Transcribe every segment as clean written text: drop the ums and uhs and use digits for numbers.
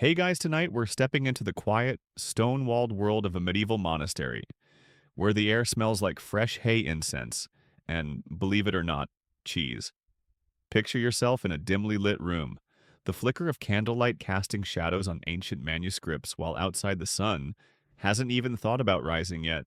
Hey guys, tonight we're stepping into the quiet, stone-walled world of a medieval monastery, where the air smells like fresh hay incense and, believe it or not, cheese. Picture yourself in a dimly lit room, the flicker of candlelight casting shadows on ancient manuscripts while outside the sun hasn't even thought about rising yet.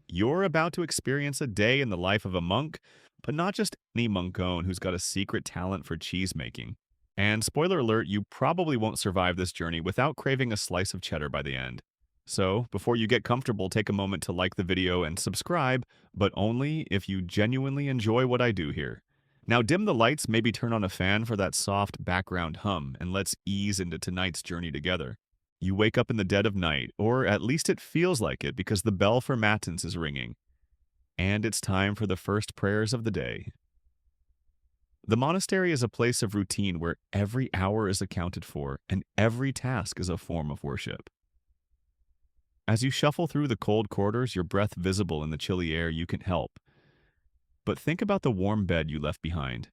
You're about to experience a day in the life of a monk, but not just any monkone who's got a secret talent for cheese making. And spoiler alert, you probably won't survive this journey without craving a slice of cheddar by the end. So, before you get comfortable, take a moment to like the video and subscribe, but only if you genuinely enjoy what I do here. Now dim the lights, maybe turn on a fan for that soft background hum, and let's ease into tonight's journey together. You wake up in the dead of night, or at least it feels like it because the bell for matins is ringing. And it's time for the first prayers of the day. The monastery is a place of routine where every hour is accounted for and every task is a form of worship. As you shuffle through the cold corridors, your breath visible in the chilly air, you can help. But think about the warm bed you left behind.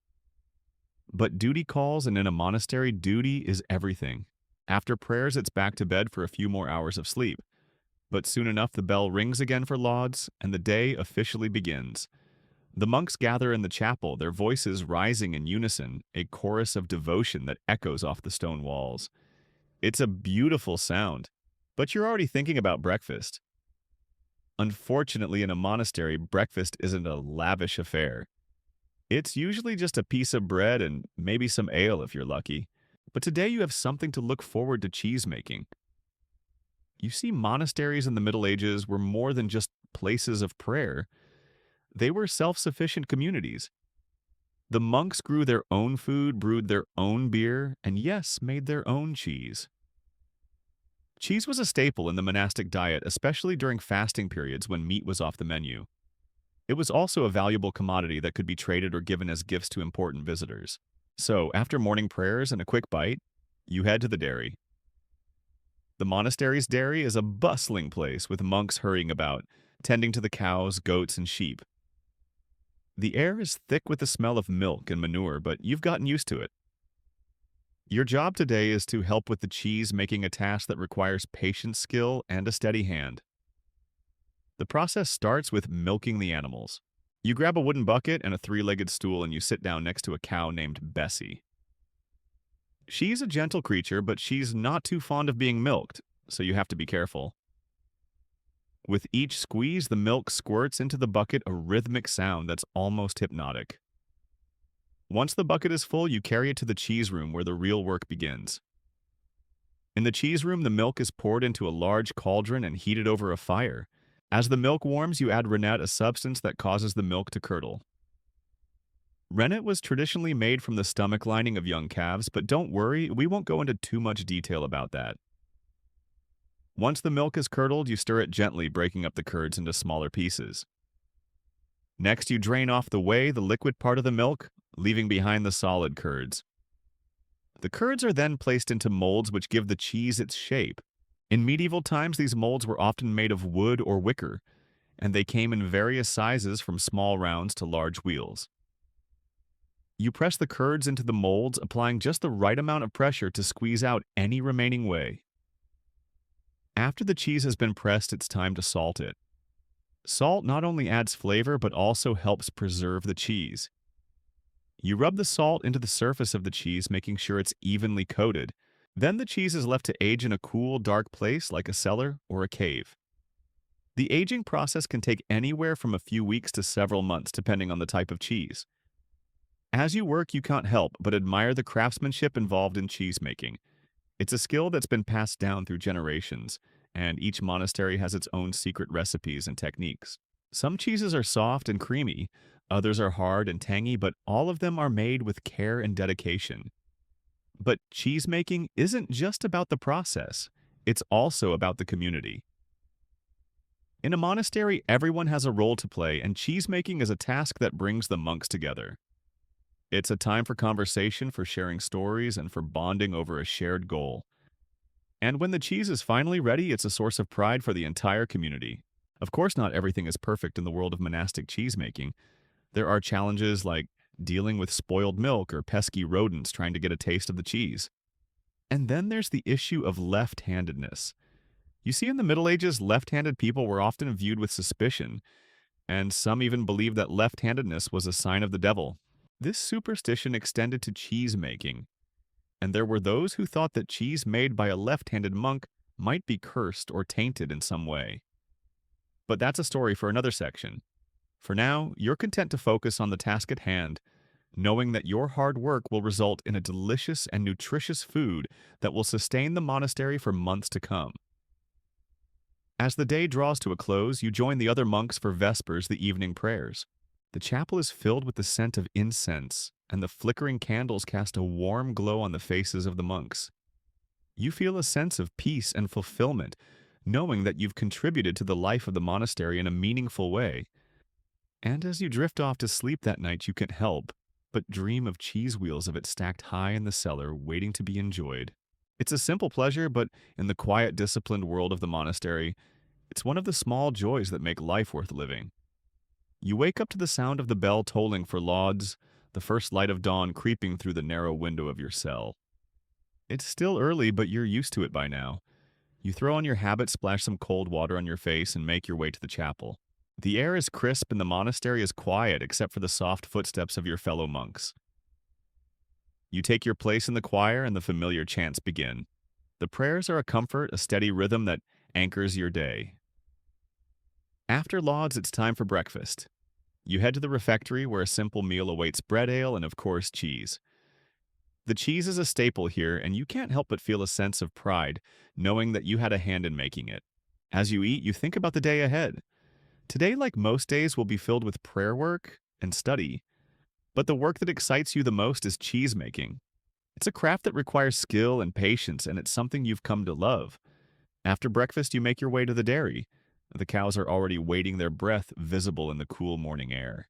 But duty calls, and in a monastery, duty is everything. After prayers, it's back to bed for a few more hours of sleep. But soon enough, the bell rings again for lauds, and the day officially begins. The monks gather in the chapel, their voices rising in unison, a chorus of devotion that echoes off the stone walls. It's a beautiful sound, but you're already thinking about breakfast. Unfortunately, in a monastery, breakfast isn't a lavish affair. It's usually just a piece of bread and maybe some ale if you're lucky. But today you have something to look forward to cheese making. You see, monasteries in the Middle Ages were more than just places of prayer. They were self-sufficient communities. The monks grew their own food, brewed their own beer, and yes, made their own cheese. Cheese was a staple in the monastic diet, especially during fasting periods when meat was off the menu. It was also a valuable commodity that could be traded or given as gifts to important visitors. So, after morning prayers and a quick bite, you head to the dairy. The monastery's dairy is a bustling place with monks hurrying about, tending to the cows, goats, and sheep. The air is thick with the smell of milk and manure, but you've gotten used to it. Your job today is to help with the cheese making, a task that requires patience, skill, and a steady hand. The process starts with milking the animals. You grab a wooden bucket and a three-legged stool and you sit down next to a cow named Bessie. She's a gentle creature, but she's not too fond of being milked, so you have to be careful. With each squeeze, the milk squirts into the bucket, a rhythmic sound that's almost hypnotic. Once the bucket is full, you carry it to the cheese room where the real work begins. In the cheese room, the milk is poured into a large cauldron and heated over a fire. As the milk warms, you add rennet, a substance that causes the milk to curdle. Rennet was traditionally made from the stomach lining of young calves, but don't worry, we won't go into too much detail about that. Once the milk is curdled, you stir it gently, breaking up the curds into smaller pieces. Next, you drain off the whey, the liquid part of the milk, leaving behind the solid curds. The curds are then placed into molds which give the cheese its shape. In medieval times, these molds were often made of wood or wicker, and they came in various sizes from small rounds to large wheels. You press the curds into the molds, applying just the right amount of pressure to squeeze out any remaining whey. After the cheese has been pressed, it's time to salt it. Salt not only adds flavor, but also helps preserve the cheese. You rub the salt into the surface of the cheese, making sure it's evenly coated. Then the cheese is left to age in a cool, dark place like a cellar or a cave. The aging process can take anywhere from a few weeks to several months, depending on the type of cheese. As you work, you can't help but admire the craftsmanship involved in cheese making. It's a skill that's been passed down through generations, and each monastery has its own secret recipes and techniques. Some cheeses are soft and creamy, others are hard and tangy, but all of them are made with care and dedication. But cheese making isn't just about the process, it's also about the community. In a monastery, everyone has a role to play, and cheese making is a task that brings the monks together. It's a time for conversation, for sharing stories, and for bonding over a shared goal. And when the cheese is finally ready, it's a source of pride for the entire community. Of course, not everything is perfect in the world of monastic cheese making. There are challenges like dealing with spoiled milk or pesky rodents trying to get a taste of the cheese. And then there's the issue of left-handedness. You see, in the Middle Ages, left-handed people were often viewed with suspicion, and some even believed that left-handedness was a sign of the devil. This superstition extended to cheese making, and there were those who thought that cheese made by a left-handed monk might be cursed or tainted in some way. But that's a story for another section. For now, you're content to focus on the task at hand, knowing that your hard work will result in a delicious and nutritious food that will sustain the monastery for months to come. As the day draws to a close, you join the other monks for Vespers, the evening prayers. The chapel is filled with the scent of incense, and the flickering candles cast a warm glow on the faces of the monks. You feel a sense of peace and fulfillment, knowing that you've contributed to the life of the monastery in a meaningful way. And as you drift off to sleep that night, you can't help but dream of cheese wheels of it stacked high in the cellar, waiting to be enjoyed. It's a simple pleasure, but in the quiet, disciplined world of the monastery, it's one of the small joys that make life worth living. You wake up to the sound of the bell tolling for lauds, the first light of dawn creeping through the narrow window of your cell. It's still early, but you're used to it by now. You throw on your habit, splash some cold water on your face, and make your way to the chapel. The air is crisp and the monastery is quiet except for the soft footsteps of your fellow monks. You take your place in the choir and the familiar chants begin. The prayers are a comfort, a steady rhythm that anchors your day. After lauds, it's time for breakfast. You head to the refectory where a simple meal awaits bread ale and, of course, cheese. The cheese is a staple here, and you can't help but feel a sense of pride, knowing that you had a hand in making it. As you eat, you think about the day ahead. Today, like most days, will be filled with prayer work and study. But the work that excites you the most is cheese making. It's a craft that requires skill and patience, and it's something you've come to love. After breakfast, you make your way to the dairy. The cows are already waiting, their breath visible in the cool morning air.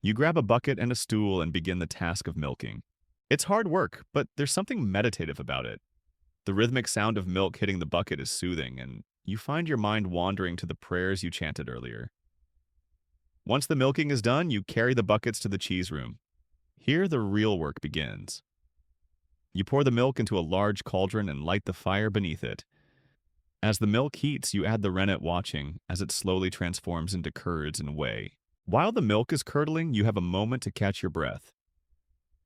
You grab a bucket and a stool and begin the task of milking. It's hard work, but there's something meditative about it. The rhythmic sound of milk hitting the bucket is soothing, and you find your mind wandering to the prayers you chanted earlier. Once the milking is done, you carry the buckets to the cheese room. Here, the real work begins. You pour the milk into a large cauldron and light the fire beneath it. As the milk heats, you add the rennet, watching as it slowly transforms into curds and whey. While the milk is curdling, you have a moment to catch your breath.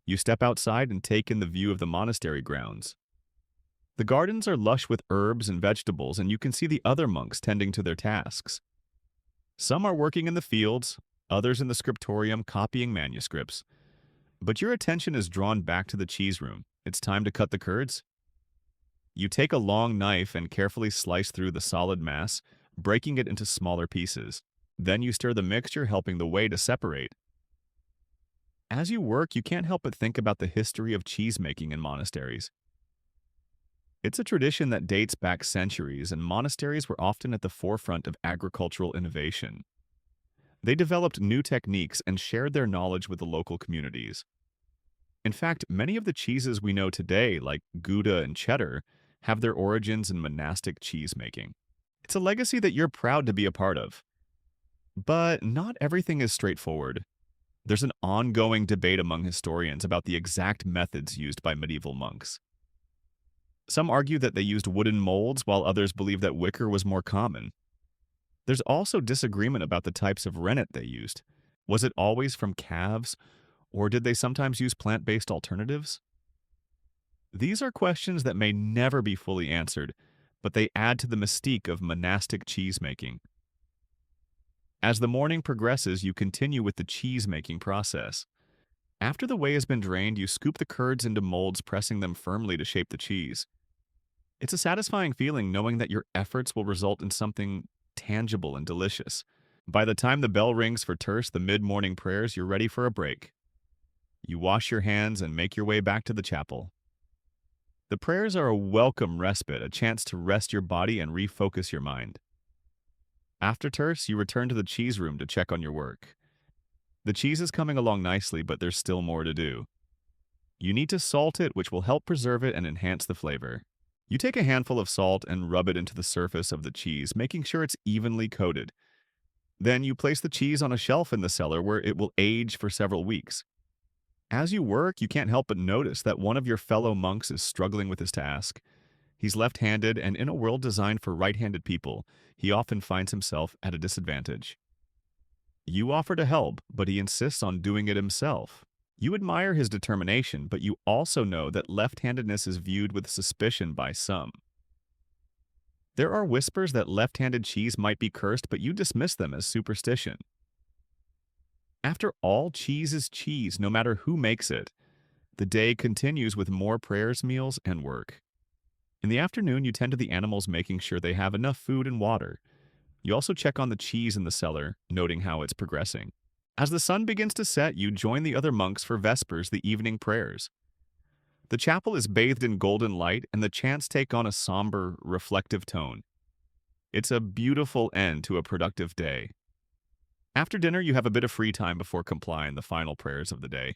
You step outside and take in the view of the monastery grounds. The gardens are lush with herbs and vegetables, and you can see the other monks tending to their tasks. Some are working in the fields, others in the scriptorium copying manuscripts. But your attention is drawn back to the cheese room. It's time to cut the curds. You take a long knife and carefully slice through the solid mass, breaking it into smaller pieces. Then you stir the mixture, helping the whey to separate. As you work, you can't help but think about the history of cheese making in monasteries. It's a tradition that dates back centuries, and monasteries were often at the forefront of agricultural innovation. They developed new techniques and shared their knowledge with the local communities. In fact, many of the cheeses we know today, like Gouda and cheddar, have their origins in monastic cheese making. It's a legacy that you're proud to be a part of. But not everything is straightforward. There's an ongoing debate among historians about the exact methods used by medieval monks. Some argue that they used wooden molds, while others believe that wicker was more common. There's also disagreement about the types of rennet they used. Was it always from calves, or did they sometimes use plant-based alternatives? These are questions that may never be fully answered, but they add to the mystique of monastic cheese-making. As the morning progresses, you continue with the cheese-making process. After the whey has been drained, you scoop the curds into molds, pressing them firmly to shape the cheese. It's a satisfying feeling knowing that your efforts will result in something tangible and delicious. By the time the bell rings for terce, the mid-morning prayers, you're ready for a break. You wash your hands and make your way back to the chapel. The prayers are a welcome respite, a chance to rest your body and refocus your mind. After terce, you return to the cheese room to check on your work. The cheese is coming along nicely, but there's still more to do. You need to salt it, which will help preserve it and enhance the flavor. You take a handful of salt and rub it into the surface of the cheese, making sure it's evenly coated. Then you place the cheese on a shelf in the cellar where it will age for several weeks. As you work, you can't help but notice that one of your fellow monks is struggling with his task. He's left-handed, and in a world designed for right-handed people, he often finds himself at a disadvantage. You offer to help, but he insists on doing it himself. You admire his determination, but you also know that left-handedness is viewed with suspicion by some. There are whispers that left-handed cheese might be cursed, but you dismiss them as superstition. After all, cheese is cheese, no matter who makes it. The day continues with more prayers, meals, and work. In the afternoon, you tend to the animals, making sure they have enough food and water. You also check on the cheese in the cellar, noting how it's progressing. As the sun begins to set, you join the other monks for Vespers, the evening prayers. The chapel is bathed in golden light, and the chants take on a somber, reflective tone. It's a beautiful end to a productive day. After dinner, you have a bit of free time before complying the final prayers of the day.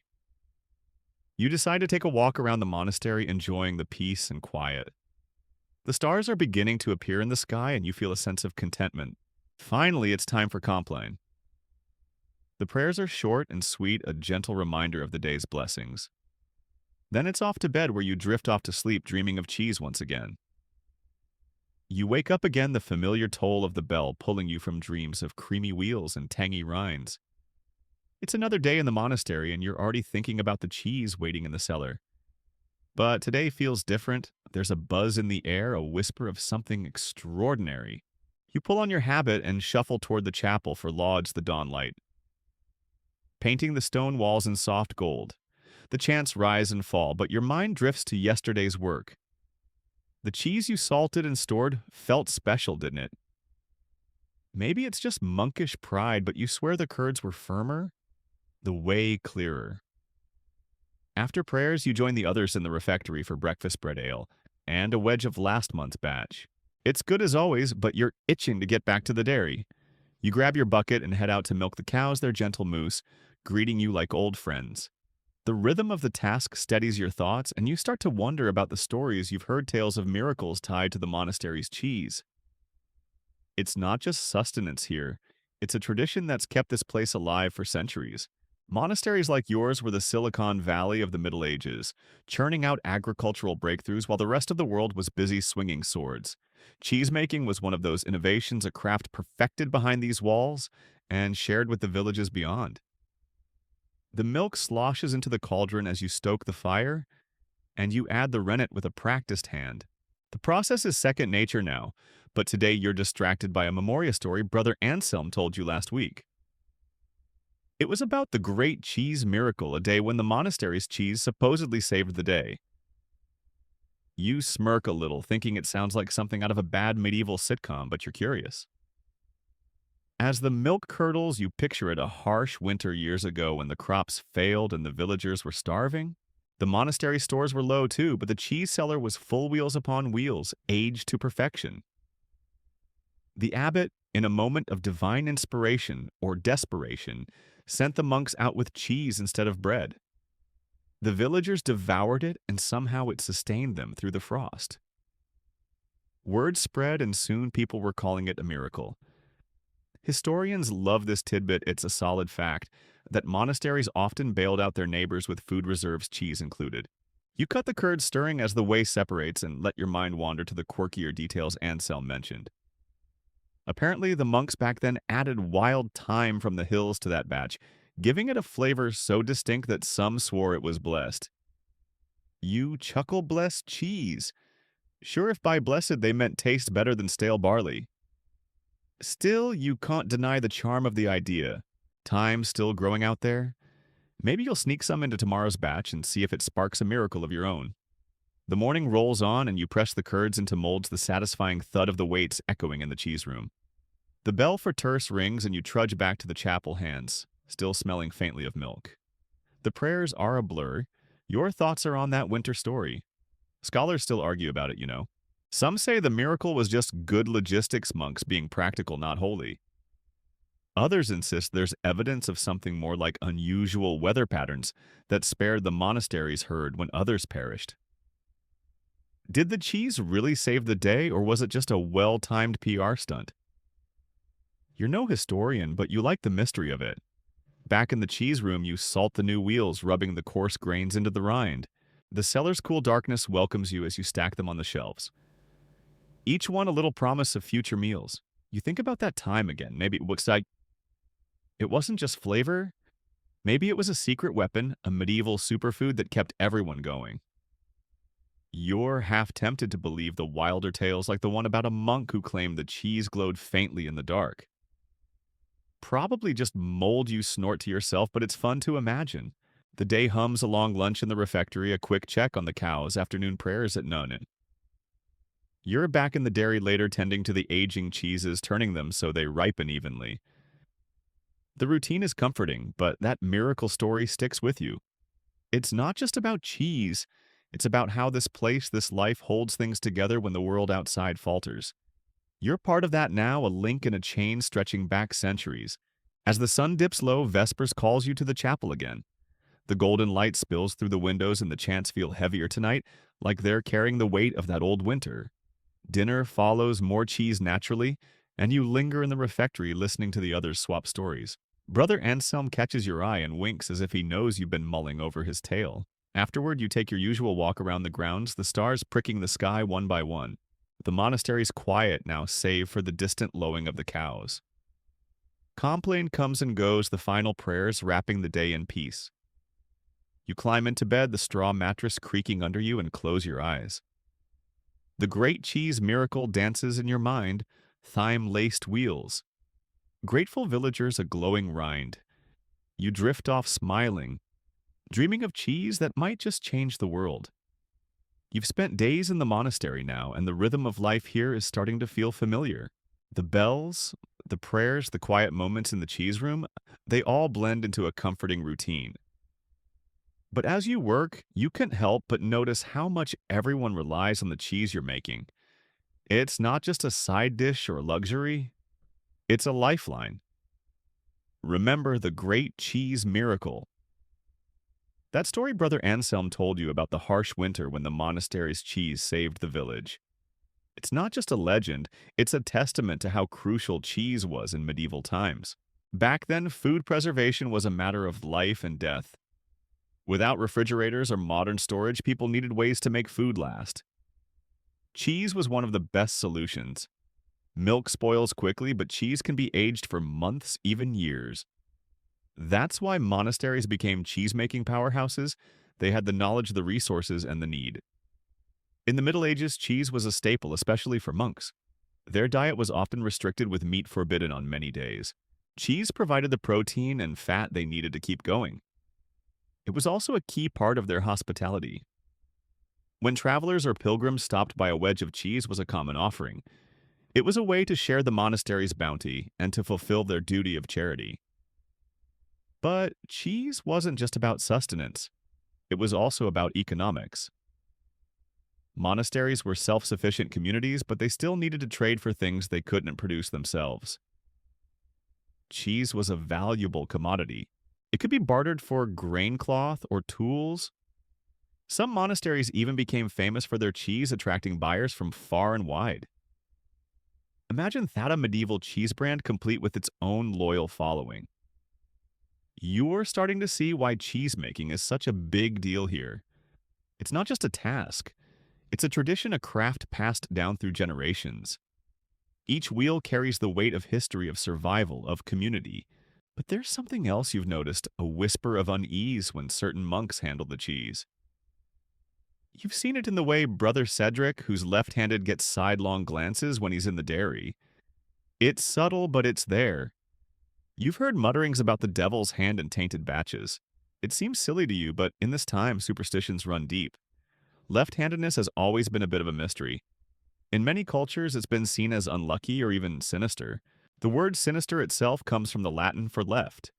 You decide to take a walk around the monastery, enjoying the peace and quiet. The stars are beginning to appear in the sky, and you feel a sense of contentment. Finally, it's time for compline. The prayers are short and sweet, a gentle reminder of the day's blessings. Then it's off to bed, where you drift off to sleep, dreaming of cheese once again. You wake up again, the familiar toll of the bell pulling you from dreams of creamy wheels and tangy rinds. It's another day in the monastery, and you're already thinking about the cheese waiting in the cellar. But today feels different. There's a buzz in the air, a whisper of something extraordinary. You pull on your habit and shuffle toward the chapel for Lauds the dawn light. Painting the stone walls in soft gold. The chants rise and fall, but your mind drifts to yesterday's work. The cheese you salted and stored felt special, didn't it? Maybe it's just monkish pride, but you swear the curds were firmer, the way clearer. After prayers, you join the others in the refectory for breakfast bread ale and a wedge of last month's batch. It's good as always, but you're itching to get back to the dairy. You grab your bucket and head out to milk the cows, their gentle moose, greeting you like old friends. The rhythm of the task steadies your thoughts, and you start to wonder about the stories you've heard, tales of miracles tied to the monastery's cheese. It's not just sustenance here. It's a tradition that's kept this place alive for centuries. Monasteries like yours were the Silicon Valley of the Middle Ages, churning out agricultural breakthroughs while the rest of the world was busy swinging swords. Cheesemaking was one of those innovations, a craft perfected behind these walls and shared with the villages beyond. The milk sloshes into the cauldron as you stoke the fire, and you add the rennet with a practiced hand. The process is second nature now, but today you're distracted by a memoria story Brother Anselm told you last week. It was about the great cheese miracle, a day when the monastery's cheese supposedly saved the day. You smirk a little, thinking it sounds like something out of a bad medieval sitcom, but you're curious. As the milk curdles, you picture it, a harsh winter years ago when the crops failed and the villagers were starving. The monastery stores were low too, but the cheese cellar was full wheels upon wheels, aged to perfection. The abbot, in a moment of divine inspiration or desperation, sent the monks out with cheese instead of bread. The villagers devoured it, and somehow it sustained them through the frost. Word spread, and soon people were calling it a miracle. Historians love this tidbit. It's a solid fact that monasteries often bailed out their neighbors with food reserves, cheese included. You cut the curd stirring as the whey separates and let your mind wander to the quirkier details Anselm mentioned. Apparently, the monks back then added wild thyme from the hills to that batch, giving it a flavor so distinct that some swore it was blessed. You chuckle, blessed cheese. Sure, if by blessed they meant taste better than stale barley. Still, you can't deny the charm of the idea. Thyme still growing out there? Maybe you'll sneak some into tomorrow's batch and see if it sparks a miracle of your own. The morning rolls on and you press the curds into molds, the satisfying thud of the weights echoing in the cheese room. The bell for terce rings and you trudge back to the chapel, hands still smelling faintly of milk. The prayers are a blur. Your thoughts are on that winter story. Scholars still argue about it, you know. Some say the miracle was just good logistics, monks being practical, not holy. Others insist there's evidence of something more like unusual weather patterns that spared the monastery's herd when others perished. Did the cheese really save the day, or was it just a well-timed PR stunt? You're no historian, but you like the mystery of it. Back in the cheese room, you salt the new wheels, rubbing the coarse grains into the rind. The cellar's cool darkness welcomes you as you stack them on the shelves. Each one a little promise of future meals. You think about that time again. Maybe it looks like it wasn't just flavor. Maybe it was a secret weapon, a medieval superfood that kept everyone going. You're half tempted to believe the wilder tales like the one about a monk who claimed the cheese glowed faintly in the dark. Probably just mold you snort to yourself, but it's fun to imagine. The day hums along lunch in the refectory, a quick check on the cows, afternoon prayers at noon. You're back in the dairy later tending to the aging cheeses, turning them so they ripen evenly. The routine is comforting, but that miracle story sticks with you. It's not just about cheese, it's about how this place, this life holds things together when the world outside falters. You're part of that now, a link in a chain stretching back centuries. As the sun dips low, Vespers calls you to the chapel again. The golden light spills through the windows and the chants feel heavier tonight, like they're carrying the weight of that old winter. Dinner follows, more cheese naturally, and you linger in the refectory listening to the others swap stories. Brother Anselm catches your eye and winks as if he knows you've been mulling over his tale. Afterward, you take your usual walk around the grounds, the stars pricking the sky one by one. The monastery's quiet now, save for the distant lowing of the cows. Complaint comes and goes, the final prayers wrapping the day in peace. You climb into bed, the straw mattress creaking under you, and close your eyes. The great cheese miracle dances in your mind, thyme-laced wheels. Grateful villagers, a glowing rind. You drift off smiling, dreaming of cheese that might just change the world. You've spent days in the monastery now, and the rhythm of life here is starting to feel familiar. The bells, the prayers, the quiet moments in the cheese room, they all blend into a comforting routine. But as you work, you can't help but notice how much everyone relies on the cheese you're making. It's not just a side dish or luxury, it's a lifeline. Remember the great cheese miracle. That story Brother Anselm told you about the harsh winter when the monastery's cheese saved the village. It's not just a legend, it's a testament to how crucial cheese was in medieval times. Back then, food preservation was a matter of life and death. Without refrigerators or modern storage, people needed ways to make food last. Cheese was one of the best solutions. Milk spoils quickly, but cheese can be aged for months, even years. That's why monasteries became cheese-making powerhouses. They had the knowledge, the resources, and the need. In the Middle Ages, cheese was a staple, especially for monks. Their diet was often restricted with meat forbidden on many days. Cheese provided the protein and fat they needed to keep going. It was also a key part of their hospitality. When travelers or pilgrims stopped by, a wedge of cheese was a common offering. It was a way to share the monastery's bounty and to fulfill their duty of charity. But cheese wasn't just about sustenance. It was also about economics. Monasteries were self-sufficient communities, but they still needed to trade for things they couldn't produce themselves. Cheese was a valuable commodity. It could be bartered for grain cloth or tools. Some monasteries even became famous for their cheese, attracting buyers from far and wide. Imagine that, a medieval cheese brand complete with its own loyal following. You're starting to see why cheese making is such a big deal here. It's not just a task. It's a tradition, a craft passed down through generations. Each wheel carries the weight of history, of survival, of community. But there's something else you've noticed, a whisper of unease when certain monks handle the cheese. You've seen it in the way Brother Cedric, who's left-handed, gets sidelong glances when he's in the dairy. It's subtle, but it's there. You've heard mutterings about the devil's hand in tainted batches. It seems silly to you, but in this time, superstitions run deep. Left-handedness has always been a bit of a mystery. In many cultures, it's been seen as unlucky or even sinister. The word sinister itself comes from the Latin for left.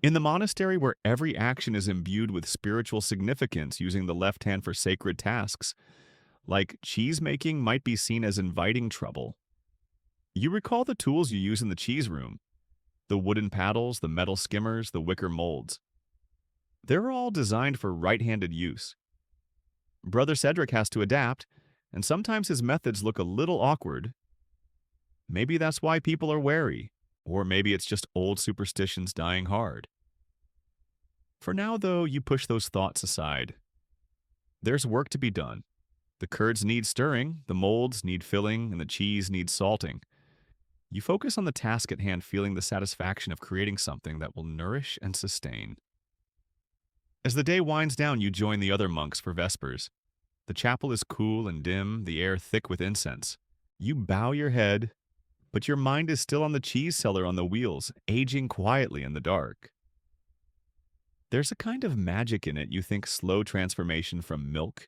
In the monastery, where every action is imbued with spiritual significance, using the left hand for sacred tasks, like cheese-making, might be seen as inviting trouble. You recall the tools you use in the cheese room. The wooden paddles, the metal skimmers, the wicker molds. They're all designed for right-handed use. Brother Cedric has to adapt, and sometimes his methods look a little awkward. Maybe that's why people are wary, or maybe it's just old superstitions dying hard. For now, though, you push those thoughts aside. There's work to be done. The curds need stirring, the molds need filling, and the cheese needs salting. You focus on the task at hand, feeling the satisfaction of creating something that will nourish and sustain. As the day winds down, you join the other monks for Vespers. The chapel is cool and dim, the air thick with incense. You bow your head, but your mind is still on the cheese cellar on the wheels, aging quietly in the dark. There's a kind of magic in it, you think, slow transformation from milk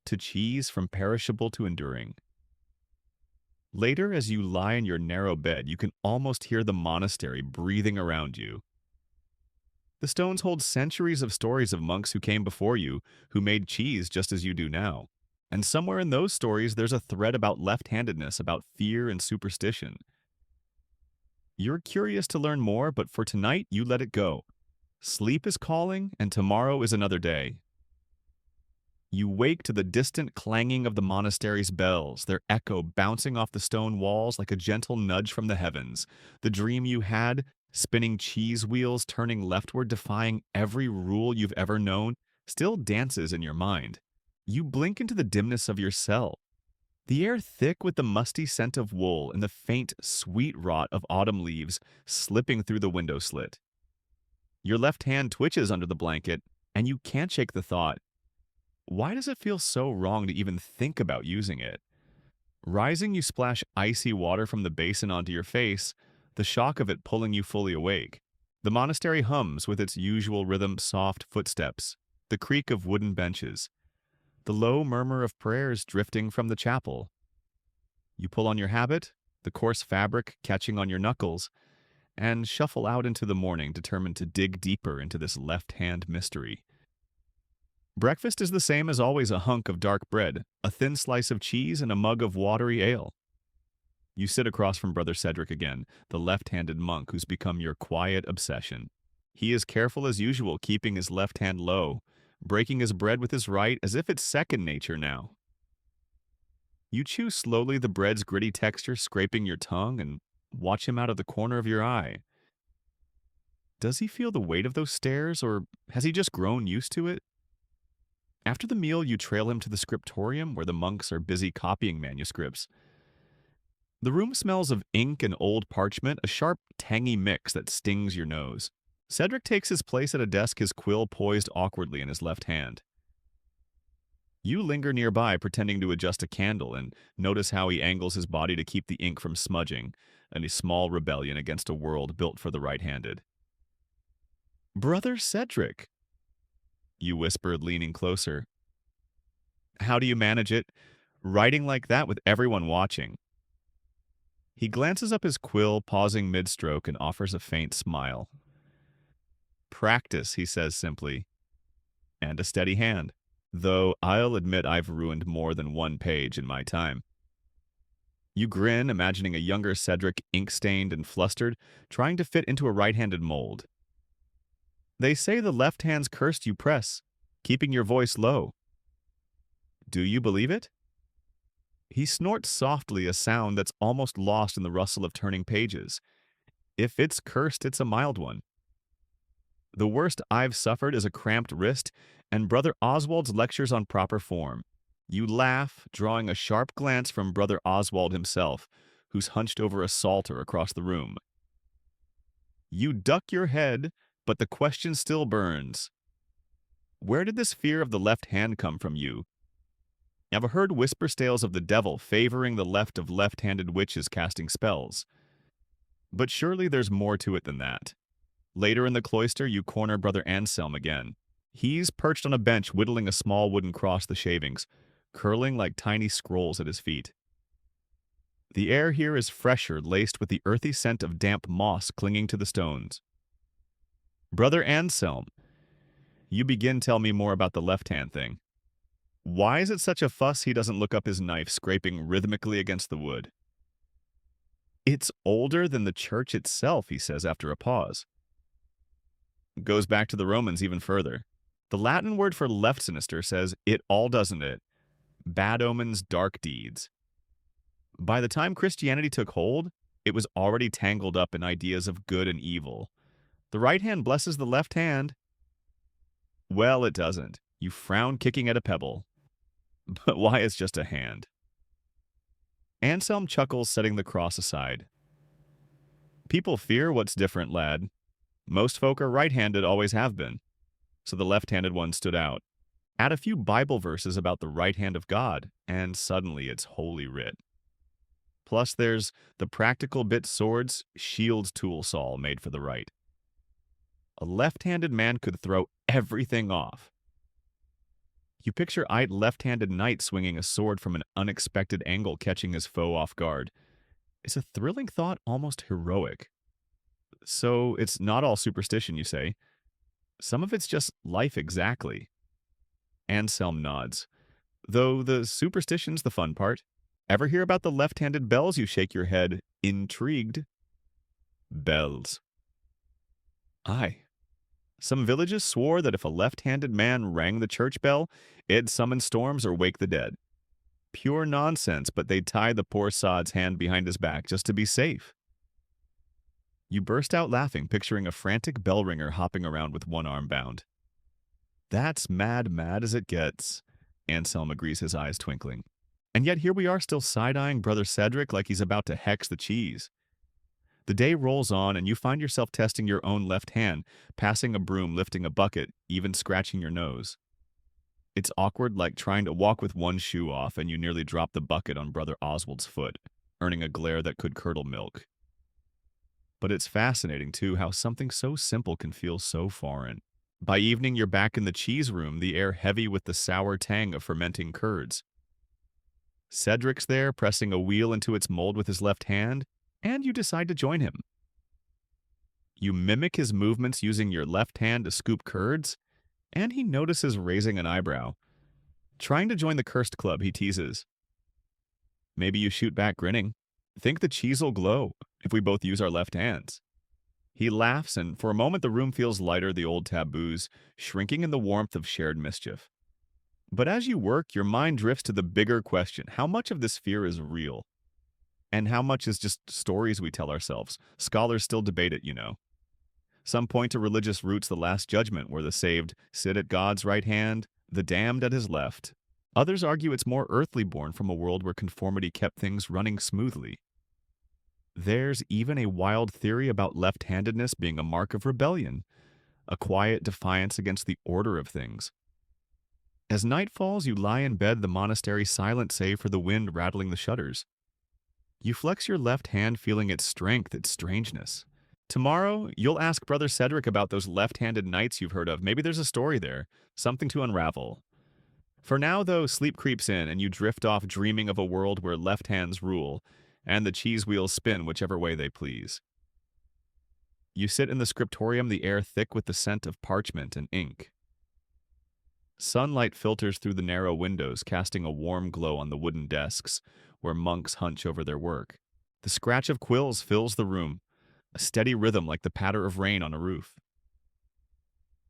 to cheese, from perishable to enduring. Later, as you lie in your narrow bed, you can almost hear the monastery breathing around you. The stones hold centuries of stories of monks who came before you, who made cheese just as you do now. And somewhere in those stories, there's a thread about left-handedness, about fear and superstition. You're curious to learn more, but for tonight, you let it go. Sleep is calling, and tomorrow is another day. You wake to the distant clanging of the monastery's bells, their echo bouncing off the stone walls like a gentle nudge from the heavens. The dream you had, spinning cheese wheels, turning leftward, defying every rule you've ever known, still dances in your mind. You blink into the dimness of your cell. The air thick with the musty scent of wool and the faint, sweet rot of autumn leaves slipping through the window slit. Your left hand twitches under the blanket, and you can't shake the thought, why does it feel so wrong to even think about using it? Rising, you splash icy water from the basin onto your face, the shock of it pulling you fully awake. The monastery hums with its usual rhythm, soft footsteps, the creak of wooden benches, the low murmur of prayers drifting from the chapel. You pull on your habit, the coarse fabric catching on your knuckles, and shuffle out into the morning, determined to dig deeper into this left-hand mystery. Breakfast is the same as always, a hunk of dark bread, a thin slice of cheese, and a mug of watery ale. You sit across from Brother Cedric again, the left-handed monk who's become your quiet obsession. He is careful as usual, keeping his left hand low, breaking his bread with his right as if it's second nature now. You chew slowly, the bread's gritty texture scraping your tongue, and watch him out of the corner of your eye. Does he feel the weight of those stares, or has he just grown used to it? After the meal, you trail him to the scriptorium where the monks are busy copying manuscripts. The room smells of ink and old parchment, a sharp, tangy mix that stings your nose. Cedric takes his place at a desk, his quill poised awkwardly in his left hand. You linger nearby, pretending to adjust a candle, and notice how he angles his body to keep the ink from smudging, and a small rebellion against a world built for the right-handed. "Brother Cedric," you whispered, leaning closer. "How do you manage it, writing like that with everyone watching?" He glances up his quill, pausing mid-stroke, and offers a faint smile. "Practice," he says simply, "and a steady hand. Though I'll admit I've ruined more than one page in my time." You grin, imagining a younger Cedric, ink-stained and flustered, trying to fit into a right-handed mold. "They say the left hand's cursed you press, keeping your voice low. Do you believe it?" He snorts softly, a sound that's almost lost in the rustle of turning pages. "If it's cursed, it's a mild one. The worst I've suffered is a cramped wrist, and Brother Oswald's lectures on proper form." You laugh, drawing a sharp glance from Brother Oswald himself, who's hunched over a psalter across the room. You duck your head, but the question still burns. Where did this fear of the left hand come from you? I've heard whisper tales of the devil favoring the left of left-handed witches casting spells. But surely there's more to it than that. Later in the cloister, you corner Brother Anselm again. He's perched on a bench, whittling a small wooden cross, the shavings curling like tiny scrolls at his feet. The air here is fresher, laced with the earthy scent of damp moss clinging to the stones. "Brother Anselm," you begin, "tell me more about the left-hand thing. Why is it such a fuss he doesn't look up his knife, scraping rhythmically against the wood?" "It's older than the church itself," he says after a pause. Goes back to the Romans even further. The Latin word for left sinister says, "It all doesn't it? Bad omens, dark deeds." By the time Christianity took hold, it was already tangled up in ideas of good and evil. The right hand blesses the left hand, Well, it doesn't. You frown kicking at a pebble. But why it's just a hand? Anselm chuckles, setting the cross aside. People fear what's different, lad. Most folk are right-handed, always have been. So the left-handed one stood out. Add a few Bible verses about the right hand of God, and suddenly it's holy writ. Plus there's the practical bit swords, shield tool saw made for the right. A left-handed man could throw everything off. You picture a left-handed knight swinging a sword from an unexpected angle, catching his foe off guard. It's a thrilling thought, almost heroic. So it's not all superstition, you say. Some of it's just life exactly. Anselm nods. Though the superstition's the fun part. Ever hear about the left-handed bells? You shake your head, intrigued. Bells. Aye. Some villages swore that if a left-handed man rang the church bell, it'd summon storms or wake the dead. Pure nonsense, but they'd tie the poor sod's hand behind his back just to be safe. You burst out laughing, picturing a frantic bell ringer hopping around with one arm bound. That's mad as it gets, Anselm agrees, his eyes twinkling. And yet here we are still side-eyeing Brother Cedric like he's about to hex the cheese. The day rolls on and you find yourself testing your own left hand, passing a broom, lifting a bucket, even scratching your nose. It's awkward, like trying to walk with one shoe off and you nearly drop the bucket on Brother Oswald's foot, earning a glare that could curdle milk. But it's fascinating, too, how something so simple can feel so foreign. By evening, you're back in the cheese room, the air heavy with the sour tang of fermenting curds. Cedric's there, pressing a wheel into its mold with his left hand, and you decide to join him. You mimic his movements using your left hand to scoop curds, and he notices, raising an eyebrow. Trying to join the cursed club, he teases. Maybe you shoot back, grinning. Think the cheese'll glow if we both use our left hands. He laughs, and for a moment the room feels lighter, the old taboos shrinking in the warmth of shared mischief. But as you work, your mind drifts to the bigger question: how much of this fear is real? And how much is just stories we tell ourselves? Scholars still debate it, you know. Some point to religious roots, the Last Judgment, where the saved sit at God's right hand, the damned at his left. Others argue it's more earthly, born from a world where conformity kept things running smoothly. There's even a wild theory about left-handedness being a mark of rebellion, a quiet defiance against the order of things. As night falls, you lie in bed, the monastery silent save for the wind rattling the shutters. You flex your left hand, feeling its strength, its strangeness. Tomorrow, you'll ask Brother Cedric about those left-handed knights you've heard of. Maybe there's a story there, something to unravel. For now, though, sleep creeps in and you drift off dreaming of a world where left hands rule, and the cheese wheels spin whichever way they please. You sit in the scriptorium, the air thick with the scent of parchment and ink. Sunlight filters through the narrow windows, casting a warm glow on the wooden desks where monks hunch over their work. The scratch of quills fills the room, a steady rhythm like the patter of rain on a roof.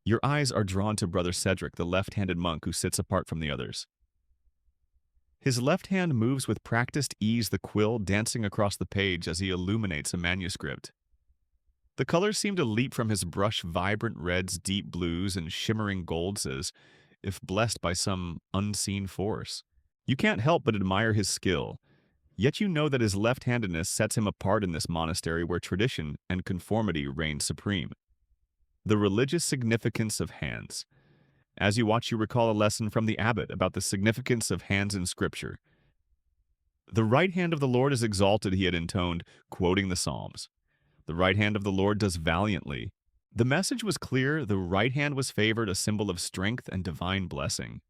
Your eyes are drawn to Brother Cedric, the left-handed monk who sits apart from the others. His left hand moves with practiced ease, the quill dancing across the page as he illuminates a manuscript. The colors seem to leap from his brush, vibrant reds, deep blues, and shimmering golds as if blessed by some unseen force. You can't help but admire his skill, yet you know that his left-handedness sets him apart in this monastery where tradition and conformity reign supreme. The religious significance of hands. As you watch, you recall a lesson from the abbot about the significance of hands in Scripture. The right hand of the Lord is exalted, he had intoned, quoting the Psalms. The right hand of the Lord does valiantly. The message was clear: the right hand was favored, a symbol of strength and divine blessing.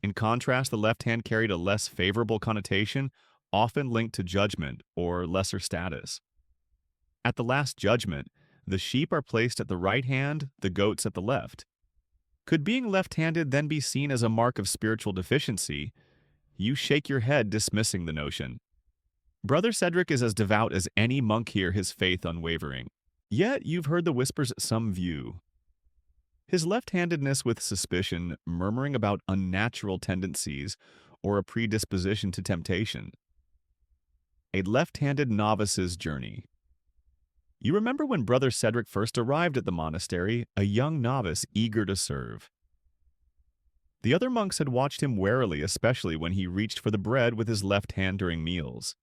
In contrast, the left hand carried a less favorable connotation, often linked to judgment or lesser status. At the Last Judgment, the sheep are placed at the right hand, the goats at the left. Could being left-handed then be seen as a mark of spiritual deficiency? You shake your head, dismissing the notion. Brother Cedric is as devout as any monk here, his faith unwavering. Yet you've heard the whispers some view. His left-handedness with suspicion, murmuring about unnatural tendencies or a predisposition to temptation. A left-handed novice's journey. You remember when Brother Cedric first arrived at the monastery, a young novice eager to serve. The other monks had watched him warily, especially when he reached for the bread with his left hand during meals.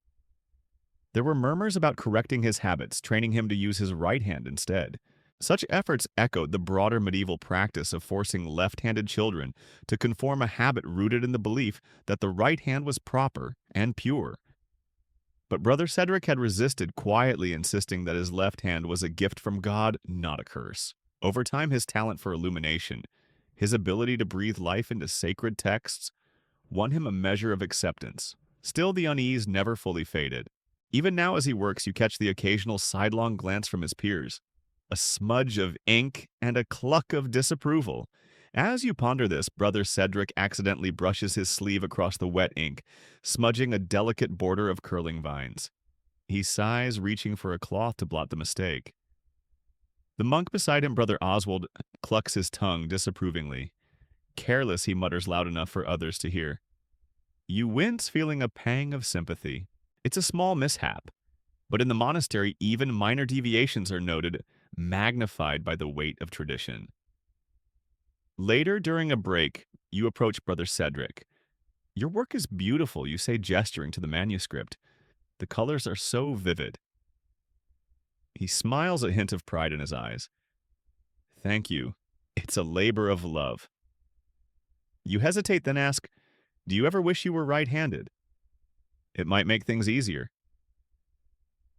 There were murmurs about correcting his habits, training him to use his right hand instead. Such efforts echoed the broader medieval practice of forcing left-handed children to conform a habit rooted in the belief that the right hand was proper and pure. But Brother Cedric had resisted, quietly insisting that his left hand was a gift from God, not a curse. Over time, his talent for illumination, his ability to breathe life into sacred texts, won him a measure of acceptance. Still, the unease never fully faded. Even now as he works, you catch the occasional sidelong glance from his peers, a smudge of ink and a cluck of disapproval. As you ponder this, Brother Cedric accidentally brushes his sleeve across the wet ink, smudging a delicate border of curling vines. He sighs, reaching for a cloth to blot the mistake. The monk beside him, Brother Oswald, clucks his tongue disapprovingly. Careless, he mutters loud enough for others to hear. You wince, feeling a pang of sympathy. It's a small mishap, but in the monastery, even minor deviations are noted, magnified by the weight of tradition. Later, during a break, you approach Brother Cedric. Your work is beautiful, you say, gesturing to the manuscript. The colors are so vivid. He smiles, a hint of pride in his eyes. Thank you. It's a labor of love. You hesitate, then ask, do you ever wish you were right-handed? It might make things easier.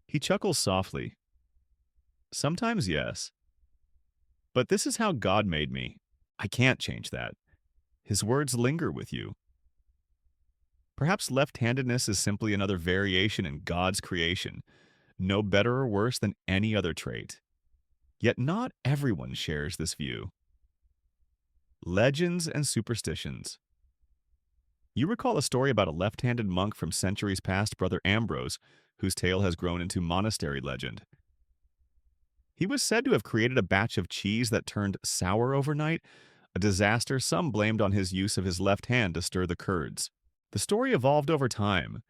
He chuckles softly. Sometimes, yes. But this is how God made me. I can't change that. His words linger with you. Perhaps left-handedness is simply another variation in God's creation, no better or worse than any other trait. Yet not everyone shares this view. Legends and superstitions. You recall a story about a left-handed monk from centuries past, Brother Ambrose, whose tale has grown into monastery legend. He was said to have created a batch of cheese that turned sour overnight, a disaster some blamed on his use of his left hand to stir the curds. The story evolved over time.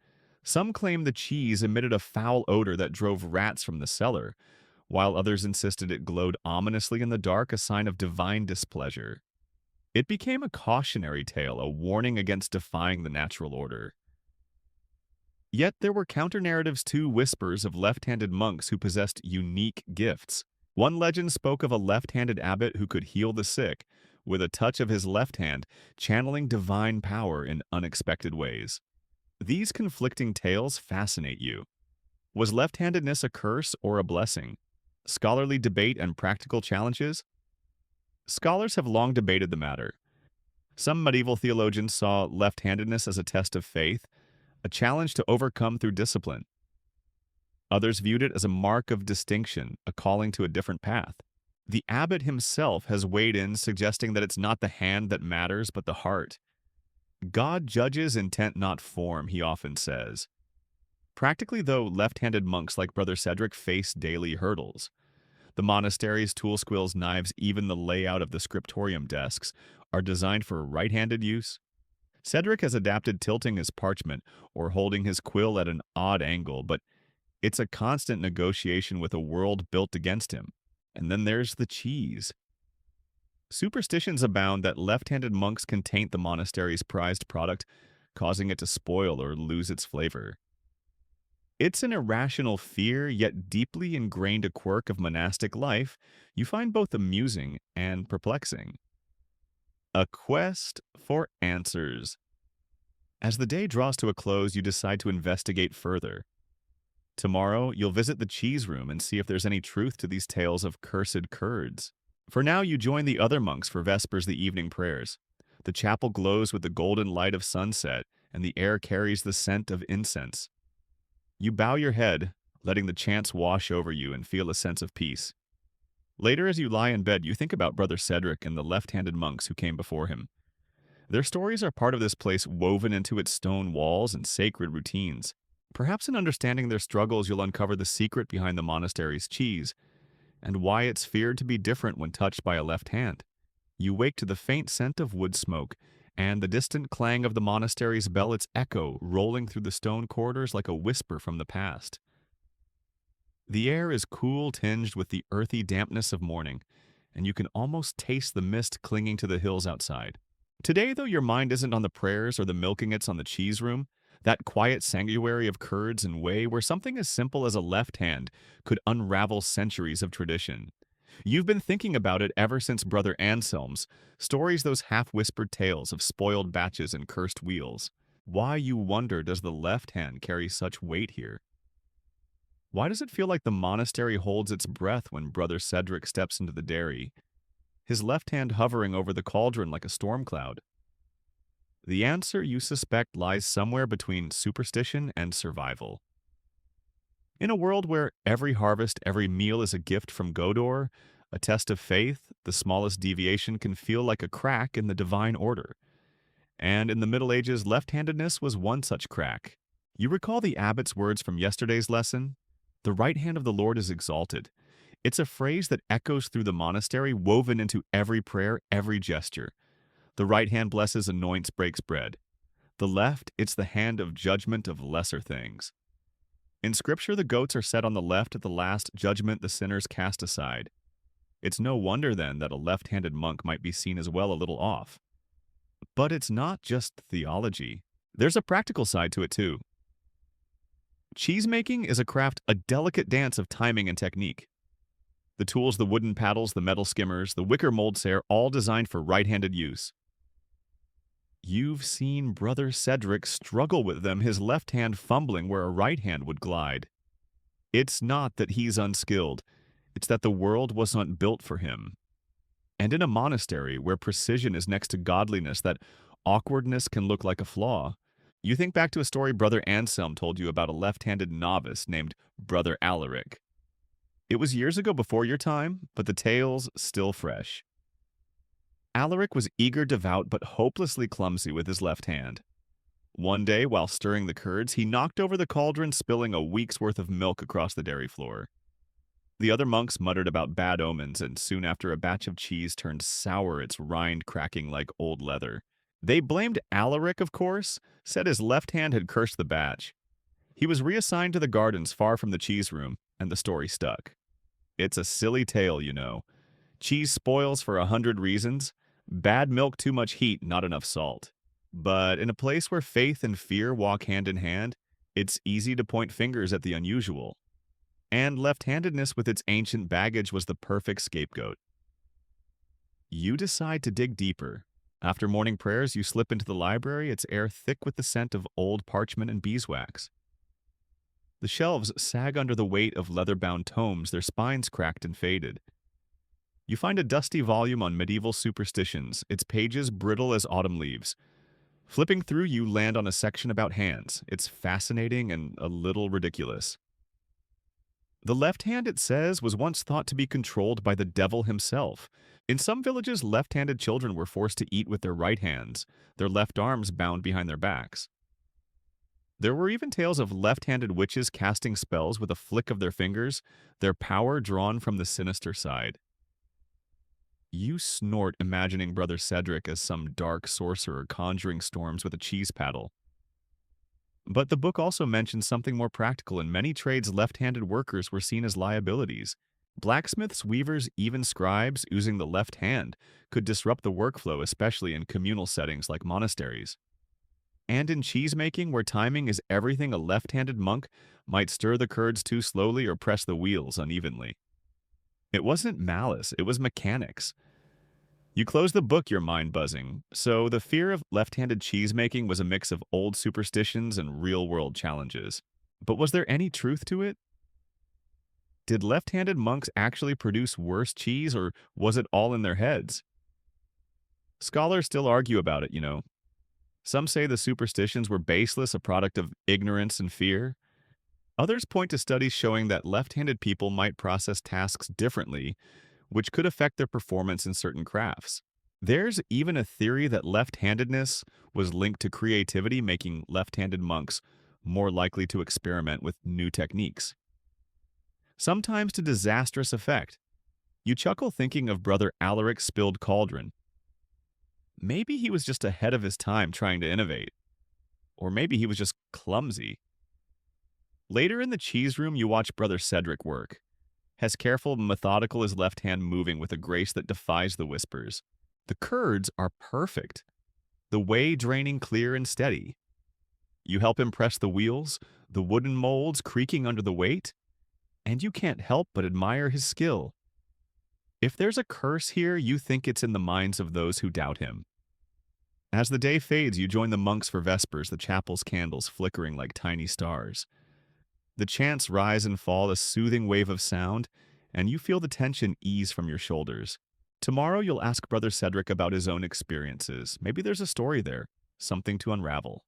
Some claimed the cheese emitted a foul odor that drove rats from the cellar, while others insisted it glowed ominously in the dark, a sign of divine displeasure. It became a cautionary tale, a warning against defying the natural order. Yet there were counter-narratives too, whispers of left-handed monks who possessed unique gifts. One legend spoke of a left-handed abbot who could heal the sick, with a touch of his left hand, channeling divine power in unexpected ways. These conflicting tales fascinate you. Was left-handedness a curse or a blessing? Scholarly debate and practical challenges? Scholars have long debated the matter. Some medieval theologians saw left-handedness as a test of faith, a challenge to overcome through discipline. Others viewed it as a mark of distinction, a calling to a different path. The abbot himself has weighed in, suggesting that it's not the hand that matters, but the heart. God judges intent, not form, he often says. Practically, though, left-handed monks like Brother Cedric face daily hurdles. The monastery's tool squills, knives, even the layout of the scriptorium desks are designed for right-handed use. Cedric has adapted tilting his parchment or holding his quill at an odd angle, but it's a constant negotiation with a world built against him. And then there's the cheese. Superstitions abound that left-handed monks can taint the monastery's prized product, causing it to spoil or lose its flavor. It's an irrational fear, yet deeply ingrained a quirk of monastic life you find both amusing and perplexing. A quest for answers. As the day draws to a close, you decide to investigate further. Tomorrow, you'll visit the cheese room and see if there's any truth to these tales of cursed curds. For now, you join the other monks for Vespers, the evening prayers. The chapel glows with the golden light of sunset, and the air carries the scent of incense. You bow your head, letting the chants wash over you, and feel a sense of peace. Later, as you lie in bed, you think about Brother Cedric and the left-handed monks who came before him. Their stories are part of this place, woven into its stone walls and sacred routines. Perhaps in understanding their struggles, you'll uncover the secret behind the monastery's cheese, and why it's feared to be different when touched by a left hand. You wake to the faint scent of wood smoke, and the distant clang of the monastery's bell, its echo rolling through the stone corridors like a whisper from the past. The air is cool, tinged with the earthy dampness of morning, and you can almost taste the mist clinging to the hills outside. Today, though, your mind isn't on the prayers or the milking it's on the cheese room, that quiet sanctuary of curds and whey where something as simple as a left hand could unravel centuries of tradition. You've been thinking about it ever since Brother Anselm's stories, those half-whispered tales of spoiled batches and cursed wheels. Why, you wonder, does the left hand carry such weight here? Why does it feel like the monastery holds its breath when Brother Cedric steps into the dairy, his left hand hovering over the cauldron like a storm cloud? The answer, you suspect, lies somewhere between superstition and survival. In a world where every harvest, every meal is a gift from Godor, a test of faith, the smallest deviation can feel like a crack in the divine order. And in the Middle Ages, left-handedness was one such crack. You recall the abbot's words from yesterday's lesson? The right hand of the Lord is exalted. It's a phrase that echoes through the monastery, woven into every prayer, every gesture. The right hand blesses, anoints, breaks bread. The left, it's the hand of judgment of lesser things. In Scripture, the goats are set on the left at the last judgment the sinners cast aside. It's no wonder, then, that a left-handed monk might be seen as well a little off. But it's not just theology. There's a practical side to it, too. Cheesemaking is a craft, a delicate dance of timing and technique. The tools, the wooden paddles, the metal skimmers, the wicker mold are all designed for right-handed use. You've seen Brother Cedric struggle with them, his left hand fumbling where a right hand would glide. It's not that he's unskilled, it's that the world was not built for him. And in a monastery where precision is next to godliness, that awkwardness can look like a flaw. You think back to a story Brother Anselm told you about a left-handed novice named Brother Alaric. It was years ago before your time, but the tale's still fresh. Alaric was eager, devout, but hopelessly clumsy with his left hand. One day, while stirring the curds, he knocked over the cauldron, spilling a week's worth of milk across the dairy floor. The other monks muttered about bad omens, and soon after a batch of cheese turned sour, its rind cracking like old leather. They blamed Alaric, of course, said his left hand had cursed the batch. He was reassigned to the gardens far from the cheese room, and the story stuck. It's a silly tale, you know. Cheese spoils for 100 reasons. Bad milk, too much heat, not enough salt. But in a place where faith and fear walk hand in hand, it's easy to point fingers at the unusual. And left-handedness with its ancient baggage was the perfect scapegoat. You decide to dig deeper. After morning prayers, you slip into the library, its air thick with the scent of old parchment and beeswax. The shelves sag under the weight of leather-bound tomes, their spines cracked and faded. You find a dusty volume on medieval superstitions, its pages brittle as autumn leaves. Flipping through, you land on a section about hands. It's fascinating and a little ridiculous. The left hand, it says, was once thought to be controlled by the devil himself. In some villages, left-handed children were forced to eat with their right hands, their left arms bound behind their backs. There were even tales of left-handed witches casting spells with a flick of their fingers, their power drawn from the sinister side. You snort, imagining Brother Cedric as some dark sorcerer conjuring storms with a cheese paddle. But the book also mentions something more practical. In many trades, left-handed workers were seen as liabilities. Blacksmiths, weavers, even scribes using the left hand could disrupt the workflow, especially in communal settings like monasteries. And in cheesemaking, where timing is everything, a left-handed monk might stir the curds too slowly or press the wheels unevenly. It wasn't malice, it was mechanics. You close the book, your mind buzzing. So the fear of left-handed cheesemaking was a mix of old superstitions and real-world challenges. But was there any truth to it? Did left-handed monks actually produce worse cheese, or was it all in their heads? Scholars still argue about it, you know. Some say the superstitions were baseless, a product of ignorance and fear. Others point to studies showing that left-handed people might process tasks differently, which could affect their performance in certain crafts. There's even a theory that left-handedness was linked to creativity, making left-handed monks more likely to experiment with new techniques. Sometimes to disastrous effect. You chuckle thinking of Brother Alaric's spilled cauldron. Maybe he was just ahead of his time trying to innovate. Or maybe he was just clumsy. Later in the cheese room, you watch Brother Cedric work. As careful and methodical, his left hand moving with a grace that defies the whispers. The curds are perfect, the whey draining clear and steady. You help him press the wheels, the wooden molds creaking under the weight, and you can't help but admire his skill. If there's a curse here, you think it's in the minds of those who doubt him. As the day fades, you join the monks for vespers, the chapel's candles flickering like tiny stars. The chants rise and fall, a soothing wave of sound, and you feel the tension ease from your shoulders. Tomorrow you'll ask Brother Cedric about his own experiences. Maybe there's a story there, something to unravel.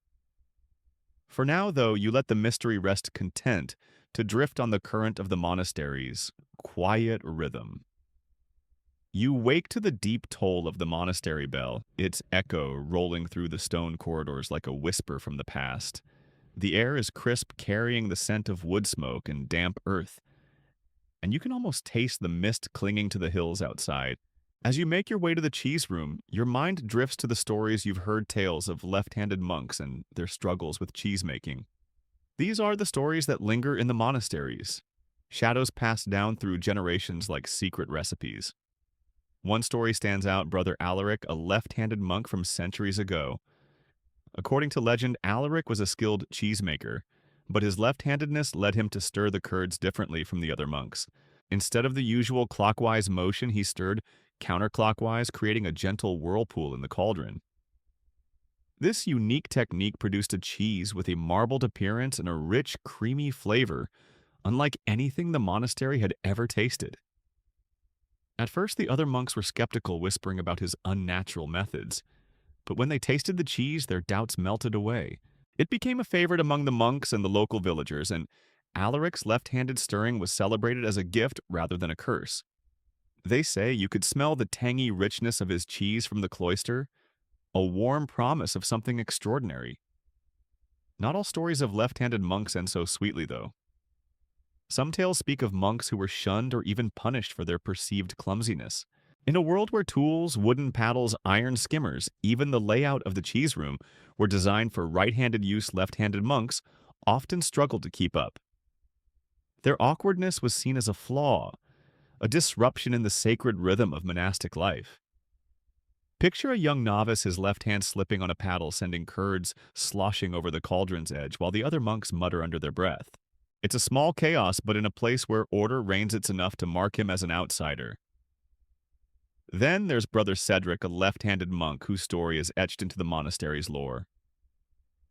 For now, though, you let the mystery rest content to drift on the current of the monastery's quiet rhythm. You wake to the deep toll of the monastery bell, its echo rolling through the stone corridors like a whisper from the past. The air is crisp, carrying the scent of wood smoke and damp earth, and you can almost taste the mist clinging to the hills outside. As you make your way to the cheese room, your mind drifts to the stories you've heard, tales of left-handed monks and their struggles with cheese making. These are the stories that linger in the monasteries, shadows passed down through generations like secret recipes. One story stands out: Brother Alaric, a left-handed monk from centuries ago. According to legend, Alaric was a skilled cheesemaker, but his left-handedness led him to stir the curds differently from the other monks. Instead of the usual clockwise motion, he stirred counterclockwise, creating a gentle whirlpool in the cauldron. This unique technique produced a cheese with a marbled appearance and a rich, creamy flavor, unlike anything the monastery had ever tasted. At first, the other monks were skeptical, whispering about his unnatural methods. But when they tasted the cheese, their doubts melted away. It became a favorite among the monks and the local villagers, and Alaric's left-handed stirring was celebrated as a gift rather than a curse. They say you could smell the tangy richness of his cheese from the cloister, a warm promise of something extraordinary. Not all stories of left-handed monks end so sweetly, though. Some tales speak of monks who were shunned or even punished for their perceived clumsiness. In a world where tools, wooden paddles, iron skimmers, even the layout of the cheese room were designed for right-handed use, left-handed monks often struggled to keep up. Their awkwardness was seen as a flaw, a disruption in the sacred rhythm of monastic life. Picture a young novice, his left hand slipping on a paddle, sending curds sloshing over the cauldron's edge while the other monks mutter under their breath. It's a small chaos, but in a place where order reigns, it's enough to mark him as an outsider. Then there's Brother Cedric, a left-handed monk whose story is etched into the monastery's lore.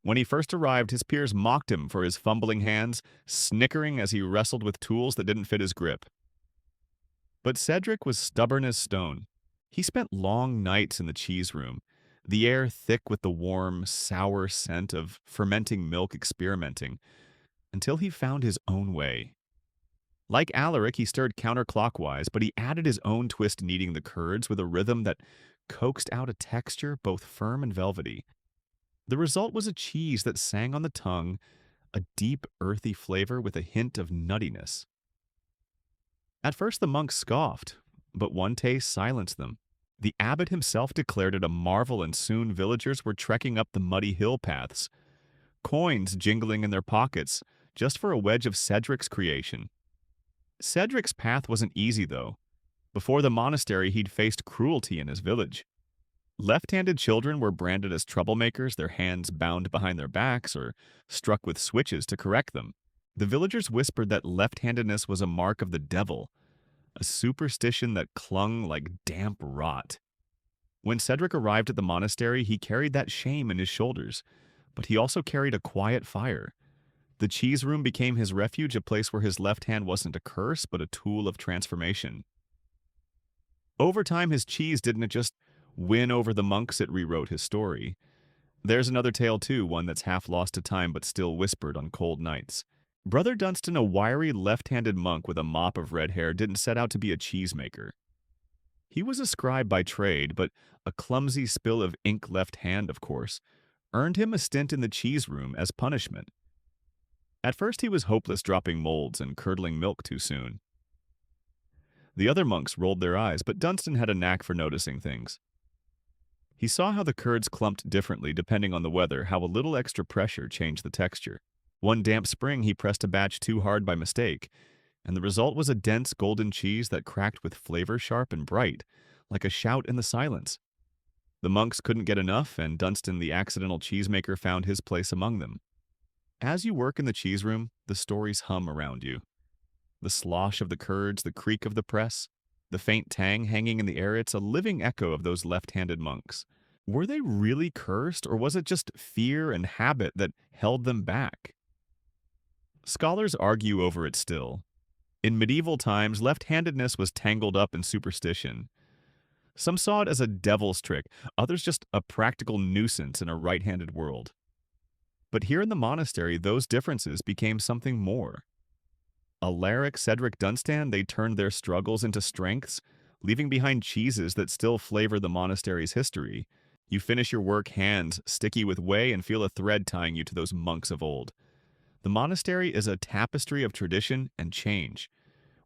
When he first arrived, his peers mocked him for his fumbling hands, snickering as he wrestled with tools that didn't fit his grip. But Cedric was stubborn as stone. He spent long nights in the cheese room, the air thick with the warm, sour scent of fermenting milk, experimenting, until he found his own way. Like Alaric, he stirred counterclockwise, but he added his own twist, kneading the curds with a rhythm that coaxed out a texture both firm and velvety. The result was a cheese that sang on the tongue, a deep, earthy flavor with a hint of nuttiness. At first the monks scoffed, but one taste silenced them. The abbot himself declared it a marvel, and soon villagers were trekking up the muddy hill paths, coins jingling in their pockets, just for a wedge of Cedric's creation. Cedric's path wasn't easy, though. Before the monastery, he'd faced cruelty in his village. Left-handed children were branded as troublemakers, their hands bound behind their backs or struck with switches to correct them. The villagers whispered that left-handedness was a mark of the devil, a superstition that clung like damp rot. When Cedric arrived at the monastery, he carried that shame in his shoulders, but he also carried a quiet fire. The cheese room became his refuge, a place where his left hand wasn't a curse, but a tool of transformation. Over time, his cheese didn't just win over the monks, it rewrote his story. There's another tale too, one that's half lost to time but still whispered on cold nights. Brother Dunstan, a wiry left-handed monk with a mop of red hair, didn't set out to be a cheesemaker. He was a scribe by trade, but a clumsy spill of ink left hand, of course, earned him a stint in the cheese room as punishment. At first he was hopeless, dropping molds and curdling milk too soon. The other monks rolled their eyes, but Dunstan had a knack for noticing things. He saw how the curds clumped differently depending on the weather, how a little extra pressure changed the texture. One damp spring, he pressed a batch too hard by mistake, and the result was a dense golden cheese that cracked with flavor sharp and bright, like a shout in the silence. The monks couldn't get enough, and Dunstan, the accidental cheesemaker, found his place among them. As you work in the cheese room, the stories hum around you. The slosh of the curds, the creak of the press, the faint tang hanging in the air, it's a living echo of those left-handed monks. Were they really cursed, or was it just fear and habit that held them back? Scholars argue over it still. In medieval times, left-handedness was tangled up in superstition. Some saw it as a devil's trick, others just a practical nuisance in a right-handed world. But here in the monastery, those differences became something more. Alaric, Cedric, Dunstan, they turned their struggles into strengths, leaving behind cheeses that still flavor the monastery's history. You finish your work, hands sticky with whey, and feel a thread tying you to those monks of old. The monastery is a tapestry of tradition and change,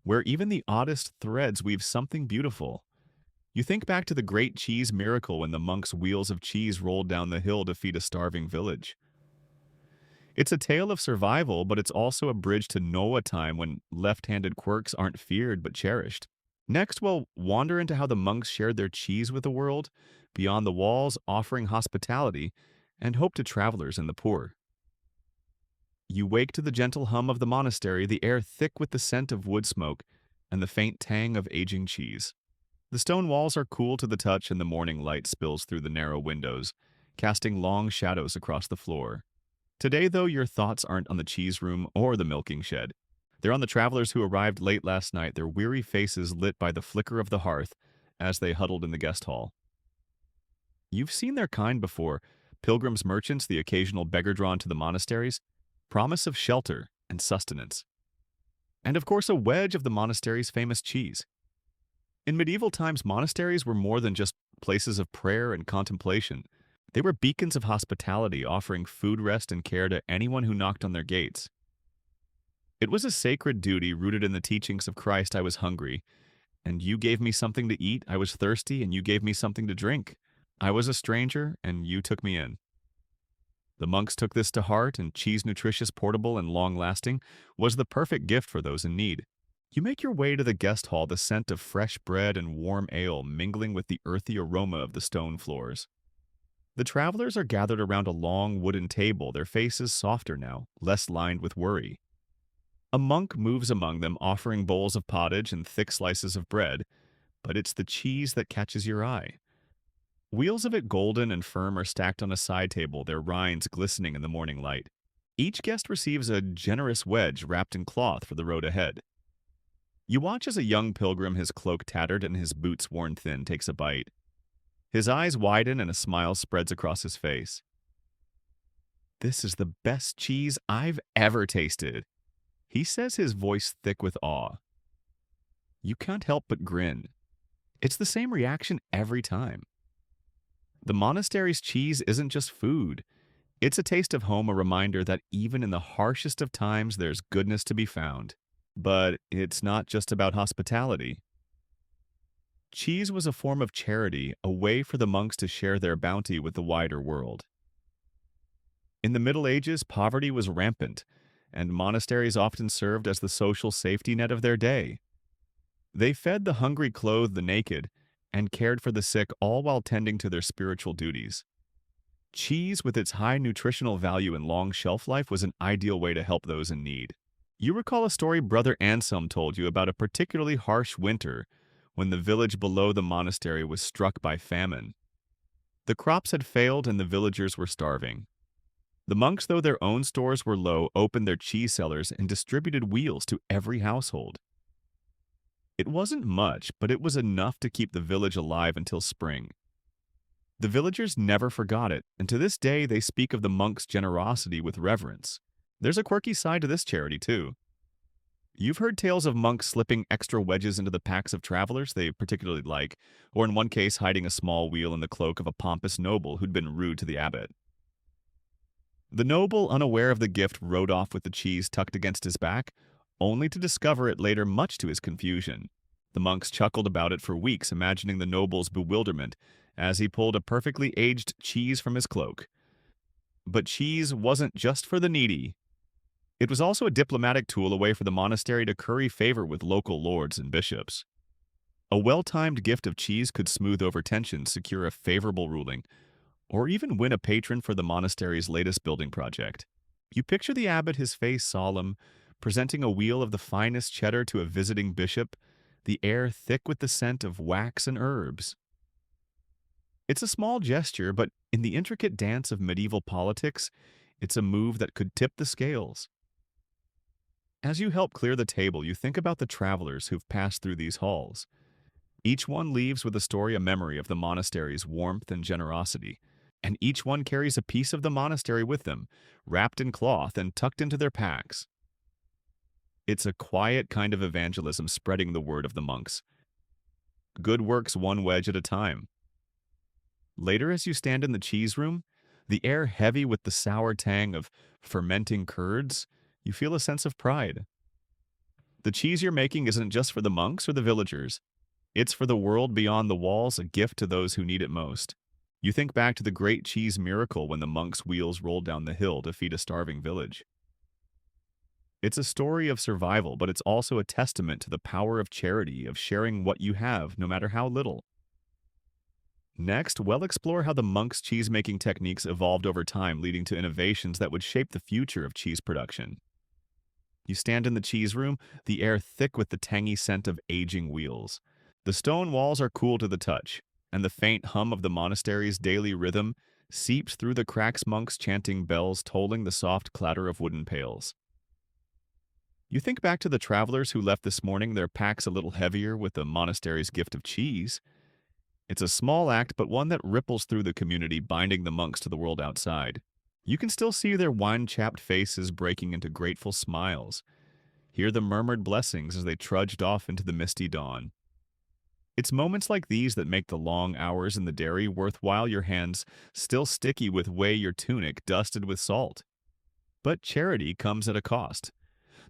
where even the oddest threads weave something beautiful. You think back to the great cheese miracle when the monks' wheels of cheese rolled down the hill to feed a starving village. It's a tale of survival, but it's also a bridge to Noah time when left-handed quirks aren't feared but cherished. Next, we'll wander into how the monks shared their cheese with the world, beyond the walls, offering hospitality and hope to travelers and the poor. You wake to the gentle hum of the monastery, the air thick with the scent of wood smoke and the faint tang of aging cheese. The stone walls are cool to the touch, and the morning light spills through the narrow windows, casting long shadows across the floor. Today, though, your thoughts aren't on the cheese room or the milking shed. They're on the travelers who arrived late last night, their weary faces lit by the flicker of the hearth as they huddled in the guest hall. You've seen their kind before: pilgrims, merchants, the occasional beggar drawn to the monasteries, promise of shelter and sustenance. And of course, a wedge of the monastery's famous cheese. In medieval times, monasteries were more than just places of prayer and contemplation. They were beacons of hospitality, offering food, rest, and care to anyone who knocked on their gates. It was a sacred duty rooted in the teachings of Christ. I was hungry, and you gave me something to eat. I was thirsty, and you gave me something to drink. I was a stranger, and you took me in. The monks took this to heart, and cheese, nutritious, portable, and long-lasting, was the perfect gift for those in need. You make your way to the guest hall, the scent of fresh bread and warm ale mingling with the earthy aroma of the stone floors. The travelers are gathered around a long wooden table, their faces softer now, less lined with worry. A monk moves among them, offering bowls of pottage and thick slices of bread, but it's the cheese that catches your eye. Wheels of it, golden and firm, are stacked on a side table, their rinds glistening in the morning light. Each guest receives a generous wedge wrapped in cloth for the road ahead. You watch as a young pilgrim, his cloak tattered and his boots worn thin, takes a bite. His eyes widen and a smile spreads across his face. "This is the best cheese I've ever tasted," he says, his voice thick with awe. You can't help but grin. It's the same reaction every time. The monastery's cheese isn't just food. It's a taste of home, a reminder that even in the harshest of times, there's goodness to be found. But it's not just about hospitality. Cheese was a form of charity, a way for the monks to share their bounty with the wider world. In the Middle Ages, poverty was rampant, and monasteries often served as the social safety net of their day. They fed the hungry, clothed the naked, and cared for the sick, all while tending to their spiritual duties. Cheese, with its high nutritional value and long shelf life, was an ideal way to help those in need. You recall a story Brother Anselm told you about a particularly harsh winter when the village below the monastery was struck by famine. The crops had failed and the villagers were starving. The monks, though their own stores were low, opened their cheese cellars and distributed wheels to every household. It wasn't much, but it was enough to keep the village alive until spring. The villagers never forgot it, and to this day they speak of the monks' generosity with reverence. There's a quirky side to this charity, too. You've heard tales of monks slipping extra wedges into the packs of travelers they particularly like, or in one case hiding a small wheel in the cloak of a pompous noble who'd been rude to the abbot. The noble, unaware of the gift, rode off with the cheese tucked against his back, only to discover it later, much to his confusion. The monks chuckled about it for weeks, imagining the noble's bewilderment as he pulled a perfectly aged cheese from his cloak. But cheese wasn't just for the needy. It was also a diplomatic tool, a way for the monastery to curry favor with local lords and bishops. A well-timed gift of cheese could smooth over tensions, secure a favorable ruling, or even win a patron for the monastery's latest building project. You picture the abbot, his face solemn, presenting a wheel of the finest cheddar to a visiting bishop, the air thick with the scent of wax and herbs. It's a small gesture, but in the intricate dance of medieval politics, it's a move that could tip the scales. As you help clear the table, you think about the travelers who've passed through these halls. Each one leaves with a story, a memory of the monastery's warmth and generosity, and each one carries a piece of the monastery with them, wrapped in cloth and tucked into their packs. It's a quiet kind of evangelism, spreading the word of the monks. Good works one wedge at a time. Later, as you stand in the cheese room, the air heavy with the sour tang of fermenting curds, you feel a sense of pride. The cheese you're making isn't just for the monks or the villagers. It's for the world beyond the walls, a gift to those who need it most. You think back to the great cheese miracle when the monks' wheels rolled down the hill to feed a starving village. It's a story of survival, but it's also a testament to the power of charity, of sharing what you have, no matter how little. Next, we'll explore how the monks' cheese-making techniques evolved over time, leading to innovations that would shape the future of cheese production. You stand in the cheese room, the air thick with the tangy scent of aging wheels. The stone walls are cool to the touch, and the faint hum of the monastery's daily rhythm seeps through the cracks, monks chanting, bells tolling, the soft clatter of wooden pails. You think back to the travelers who left this morning, their packs a little heavier with the monastery's gift of cheese. It's a small act, but one that ripples through the community, binding the monks to the world outside. You can still see their wine-chapped faces breaking into grateful smiles, hear the murmured blessings as they trudged off into the misty dawn. It's moments like these that make the long hours in the dairy worthwhile, your hands still sticky with whey, your tunic dusted with salt. But charity comes at a cost.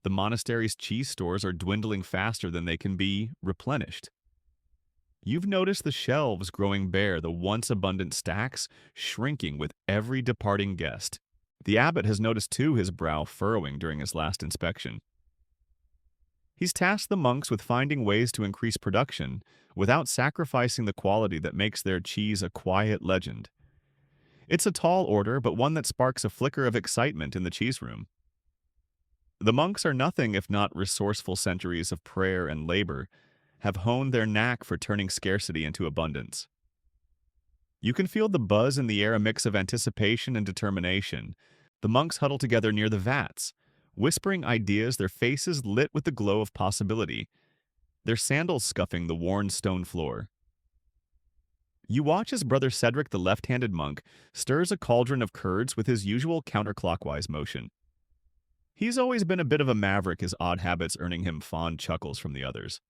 The monastery's cheese stores are dwindling faster than they can be replenished. You've noticed the shelves growing bare, the once abundant stacks shrinking with every departing guest. The abbot has noticed too, his brow furrowing during his last inspection. He's tasked the monks with finding ways to increase production without sacrificing the quality that makes their cheese a quiet legend. It's a tall order, but one that sparks a flicker of excitement in the cheese room. The monks are nothing if not resourceful. Centuries of prayer and labor have honed their knack for turning scarcity into abundance. You can feel the buzz in the air, a mix of anticipation and determination. The monks huddle together near the vats, whispering ideas, their faces lit with the glow of possibility, their sandals scuffing the worn stone floor. You watch as Brother Cedric, the left-handed monk, stirs a cauldron of curds with his usual counterclockwise motion. He's always been a bit of a maverick, his odd habits earning him fond chuckles from the others.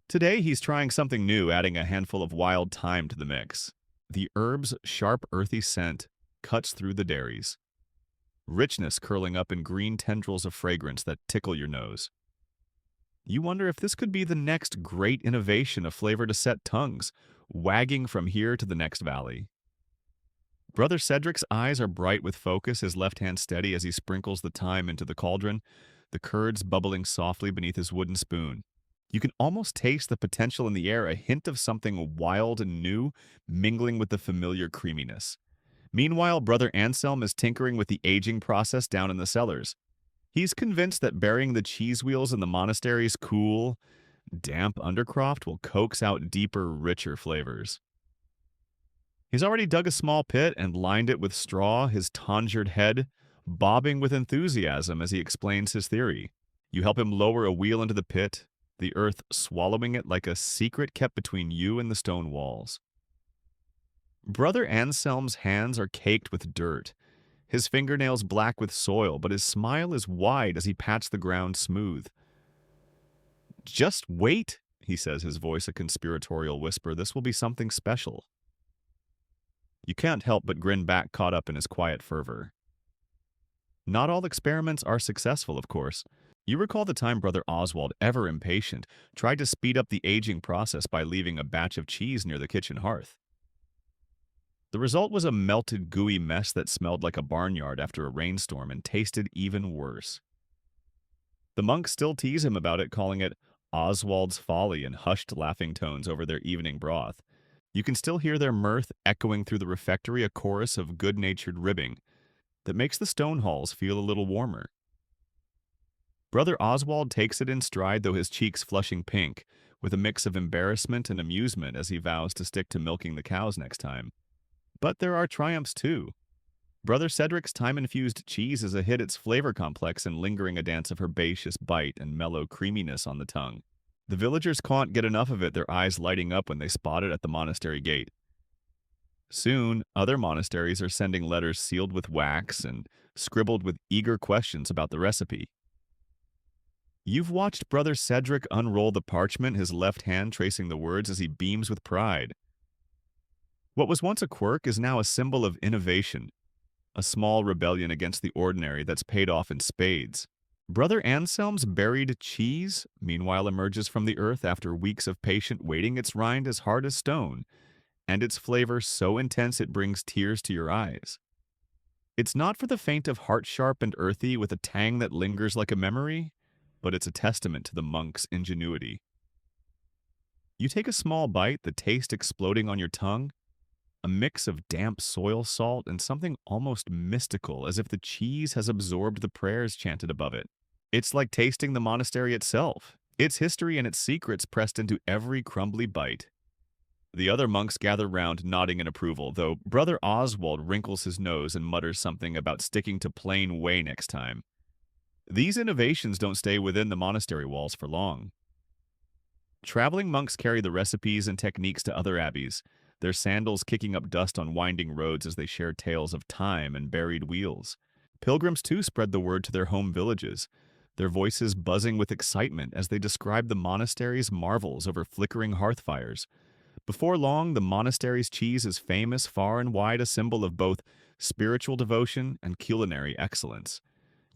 Today, he's trying something new, adding a handful of wild thyme to the mix. The herb's sharp, earthy scent cuts through the dairies, richness curling up in green tendrils of fragrance that tickle your nose. You wonder if this could be the next great innovation, a flavor to set tongues, wagging from here to the next valley. Brother Cedric's eyes are bright with focus, his left hand steady as he sprinkles the thyme into the cauldron, the curds bubbling softly beneath his wooden spoon. You can almost taste the potential in the air, a hint of something wild and new, mingling with the familiar creaminess. Meanwhile, Brother Anselm is tinkering with the aging process down in the cellars. He's convinced that burying the cheese wheels in the monastery's cool, damp undercroft will coax out deeper, richer flavors. He's already dug a small pit and lined it with straw, his tonsured head bobbing with enthusiasm as he explains his theory. You help him lower a wheel into the pit, the earth swallowing it like a secret kept between you and the stone walls. Brother Anselm's hands are caked with dirt, his fingernails black with soil, but his smile is wide as he pats the ground smooth. "Just wait," he says, his voice a conspiratorial whisper. "This will be something special." You can't help but grin back, caught up in his quiet fervor. Not all experiments are successful, of course. You recall the time Brother Oswald, ever impatient, tried to speed up the aging process by leaving a batch of cheese near the kitchen hearth. The result was a melted, gooey mess that smelled like a barnyard after a rainstorm and tasted even worse. The monks still tease him about it, calling it Oswald's folly in hushed laughing tones over their evening broth. You can still hear their mirth echoing through the refectory, a chorus of good-natured ribbing that makes the stone halls feel a little warmer. Brother Oswald takes it in stride, though his cheeks flushing pink, with a mix of embarrassment and amusement as he vows to stick to milking the cows next time. But there are triumphs too. Brother Cedric's time-infused cheese is a hit, its flavor complex and lingering a dance of herbaceous bite and mellow creaminess on the tongue. The villagers can't get enough of it, their eyes lighting up when they spot it at the monastery gate. Soon, other monasteries are sending letters sealed with wax and scribbled with eager questions about the recipe. You've watched Brother Cedric unroll the parchment, his left hand tracing the words as he beams with pride. What was once a quirk is now a symbol of innovation, a small rebellion against the ordinary that's paid off in spades. Brother Anselm's buried cheese, meanwhile, emerges from the earth after weeks of patient waiting, its rind as hard as stone, and its flavor so intense it brings tears to your eyes. It's not for the faint of heart, sharp and earthy, with a tang that lingers like a memory, but it's a testament to the monk's ingenuity. You take a small bite, the taste exploding on your tongue, a mix of damp soil salt and something almost mystical, as if the cheese has absorbed the prayers chanted above it. It's like tasting the monastery itself, its history and its secrets pressed into every crumbly bite. The other monks gather round, nodding in approval, though Brother Oswald wrinkles his nose and mutters something about sticking to plain whey next time. These innovations don't stay within the monastery walls for long. Traveling monks carry the recipes and techniques to other abbeys, their sandals kicking up dust on winding roads as they share tales of time and buried wheels. Pilgrims too spread the word to their home villages, their voices buzzing with excitement as they describe the monastery's marvels over flickering hearth fires. Before long, the monastery's cheese is famous far and wide, a symbol of both spiritual devotion and culinary excellence.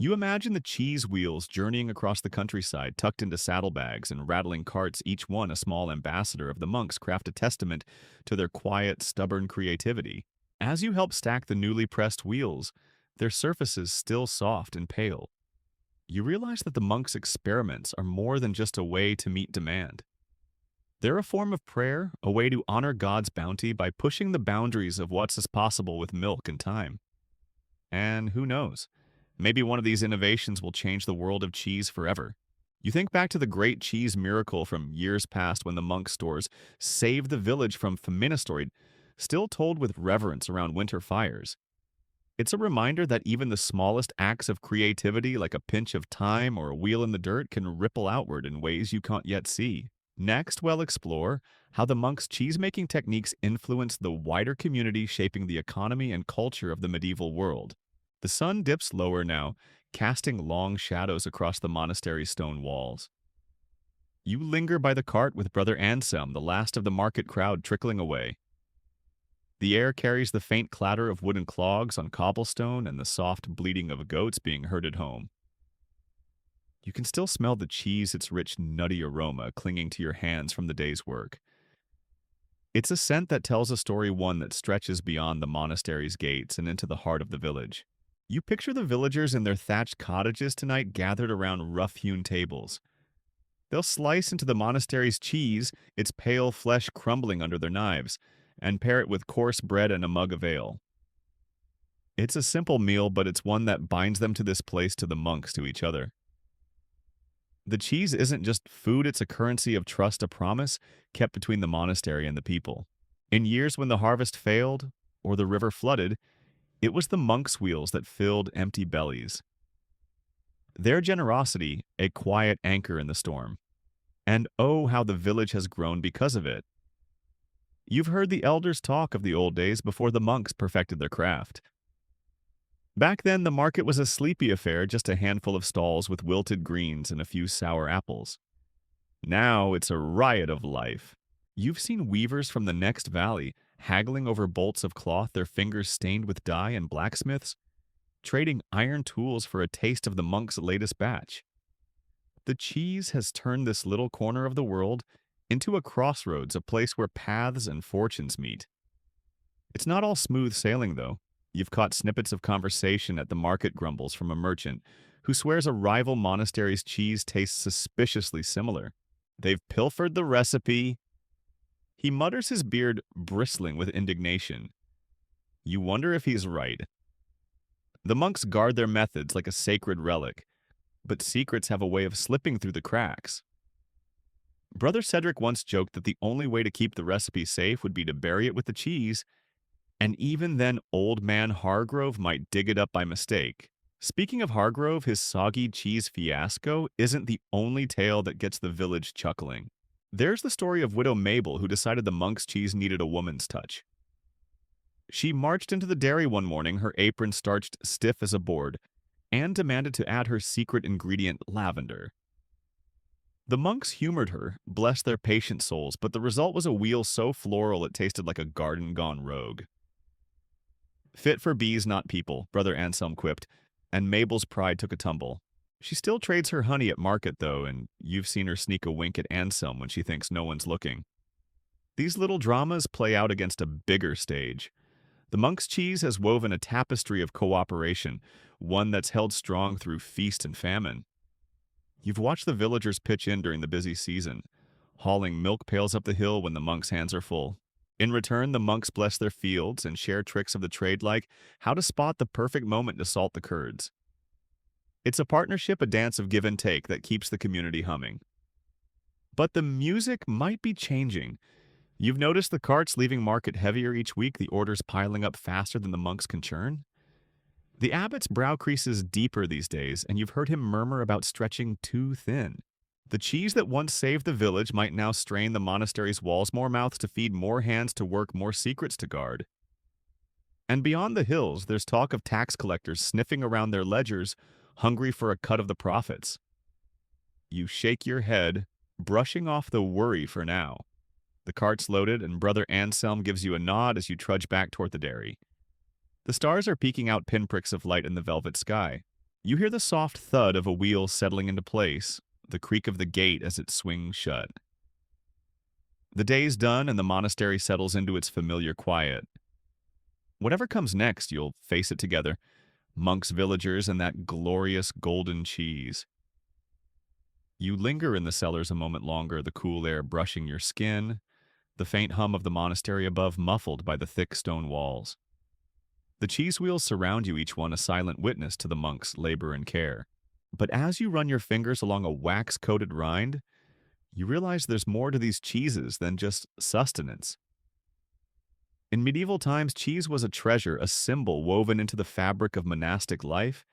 You imagine the cheese wheels journeying across the countryside, tucked into saddlebags and rattling carts, each one a small ambassador of the monks, craft a testament to their quiet, stubborn creativity. As you help stack the newly pressed wheels, their surfaces still soft and pale, you realize that the monks' experiments are more than just a way to meet demand. They're a form of prayer, a way to honor God's bounty by pushing the boundaries of what's possible with milk and time. And who knows? Maybe one of these innovations will change the world of cheese forever. You think back to the great cheese miracle from years past when the monk stores saved the village from famine, still told with reverence around winter fires. It's a reminder that even the smallest acts of creativity, like a pinch of thyme or a wheel in the dirt, can ripple outward in ways you can't yet see. Next, we'll explore how the monks' cheesemaking techniques influenced the wider community, shaping the economy and culture of the medieval world. The sun dips lower now, casting long shadows across the monastery's stone walls. You linger by the cart with Brother Anselm, the last of the market crowd trickling away. The air carries the faint clatter of wooden clogs on cobblestone and the soft bleating of goats being herded home. You can still smell the cheese, its rich, nutty aroma clinging to your hands from the day's work. It's a scent that tells a story, one that stretches beyond the monastery's gates and into the heart of the village. You picture the villagers in their thatched cottages tonight, gathered around rough-hewn tables. They'll slice into the monastery's cheese, its pale flesh crumbling under their knives, and pair it with coarse bread and a mug of ale. It's a simple meal, but it's one that binds them to this place, to the monks, to each other. The cheese isn't just food, it's a currency of trust, a promise kept between the monastery and the people. In years when the harvest failed or the river flooded, it was the monks' wheels that filled empty bellies. Their generosity, a quiet anchor in the storm. And oh, how the village has grown because of it. You've heard the elders talk of the old days before the monks perfected their craft. Back then, the market was a sleepy affair, just a handful of stalls with wilted greens and a few sour apples. Now it's a riot of life. You've seen weavers from the next valley haggling over bolts of cloth, their fingers stained with dye, and blacksmiths trading iron tools for a taste of the monk's latest batch. The cheese has turned this little corner of the world into a crossroads, a place where paths and fortunes meet. It's not all smooth sailing, though. You've caught snippets of conversation at the market grumbles from a merchant who swears a rival monastery's cheese tastes suspiciously similar. They've pilfered the recipe. He mutters, his beard bristling with indignation. You wonder if he's right. The monks guard their methods like a sacred relic, but secrets have a way of slipping through the cracks. Brother Cedric once joked that the only way to keep the recipe safe would be to bury it with the cheese, and even then Old Man Hargrove might dig it up by mistake. Speaking of Hargrove, his soggy cheese fiasco isn't the only tale that gets the village chuckling. There's the story of Widow Mabel, who decided the monk's cheese needed a woman's touch. She marched into the dairy one morning, her apron starched stiff as a board, and demanded to add her secret ingredient, lavender. The monks humored her, blessed their patient souls, but the result was a wheel so floral it tasted like a garden gone rogue. Fit for bees, not people, Brother Anselm quipped, and Mabel's pride took a tumble. She still trades her honey at market, though, and you've seen her sneak a wink at Anselm when she thinks no one's looking. These little dramas play out against a bigger stage. The monk's cheese has woven a tapestry of cooperation, one that's held strong through feast and famine. You've watched the villagers pitch in during the busy season, hauling milk pails up the hill when the monks' hands are full. In return, the monks bless their fields and share tricks of the trade like how to spot the perfect moment to salt the curds. It's a partnership, a dance of give and take that keeps the community humming. But the music might be changing. You've noticed the carts leaving market heavier each week, the orders piling up faster than the monks can churn? The abbot's brow creases deeper these days, and you've heard him murmur about stretching too thin. The cheese that once saved the village might now strain the monastery's walls, more mouths to feed, more hands to work, more secrets to guard. And beyond the hills, there's talk of tax collectors sniffing around their ledgers, hungry for a cut of the profits. You shake your head, brushing off the worry for now. The cart's loaded, and Brother Anselm gives you a nod as you trudge back toward the dairy. The stars are peeking out pinpricks of light in the velvet sky. You hear the soft thud of a wheel settling into place, the creak of the gate as it swings shut. The day's done, and the monastery settles into its familiar quiet. Whatever comes next, you'll face it together. Monks, villagers, and that glorious golden cheese. You linger in the cellars a moment longer, the cool air brushing your skin, the faint hum of the monastery above muffled by the thick stone walls. The cheese wheels surround you, each one a silent witness to the monk's labor and care. But as you run your fingers along a wax-coated rind, you realize there's more to these cheeses than just sustenance. In medieval times, cheese was a treasure, a symbol woven into the fabric of monastic life,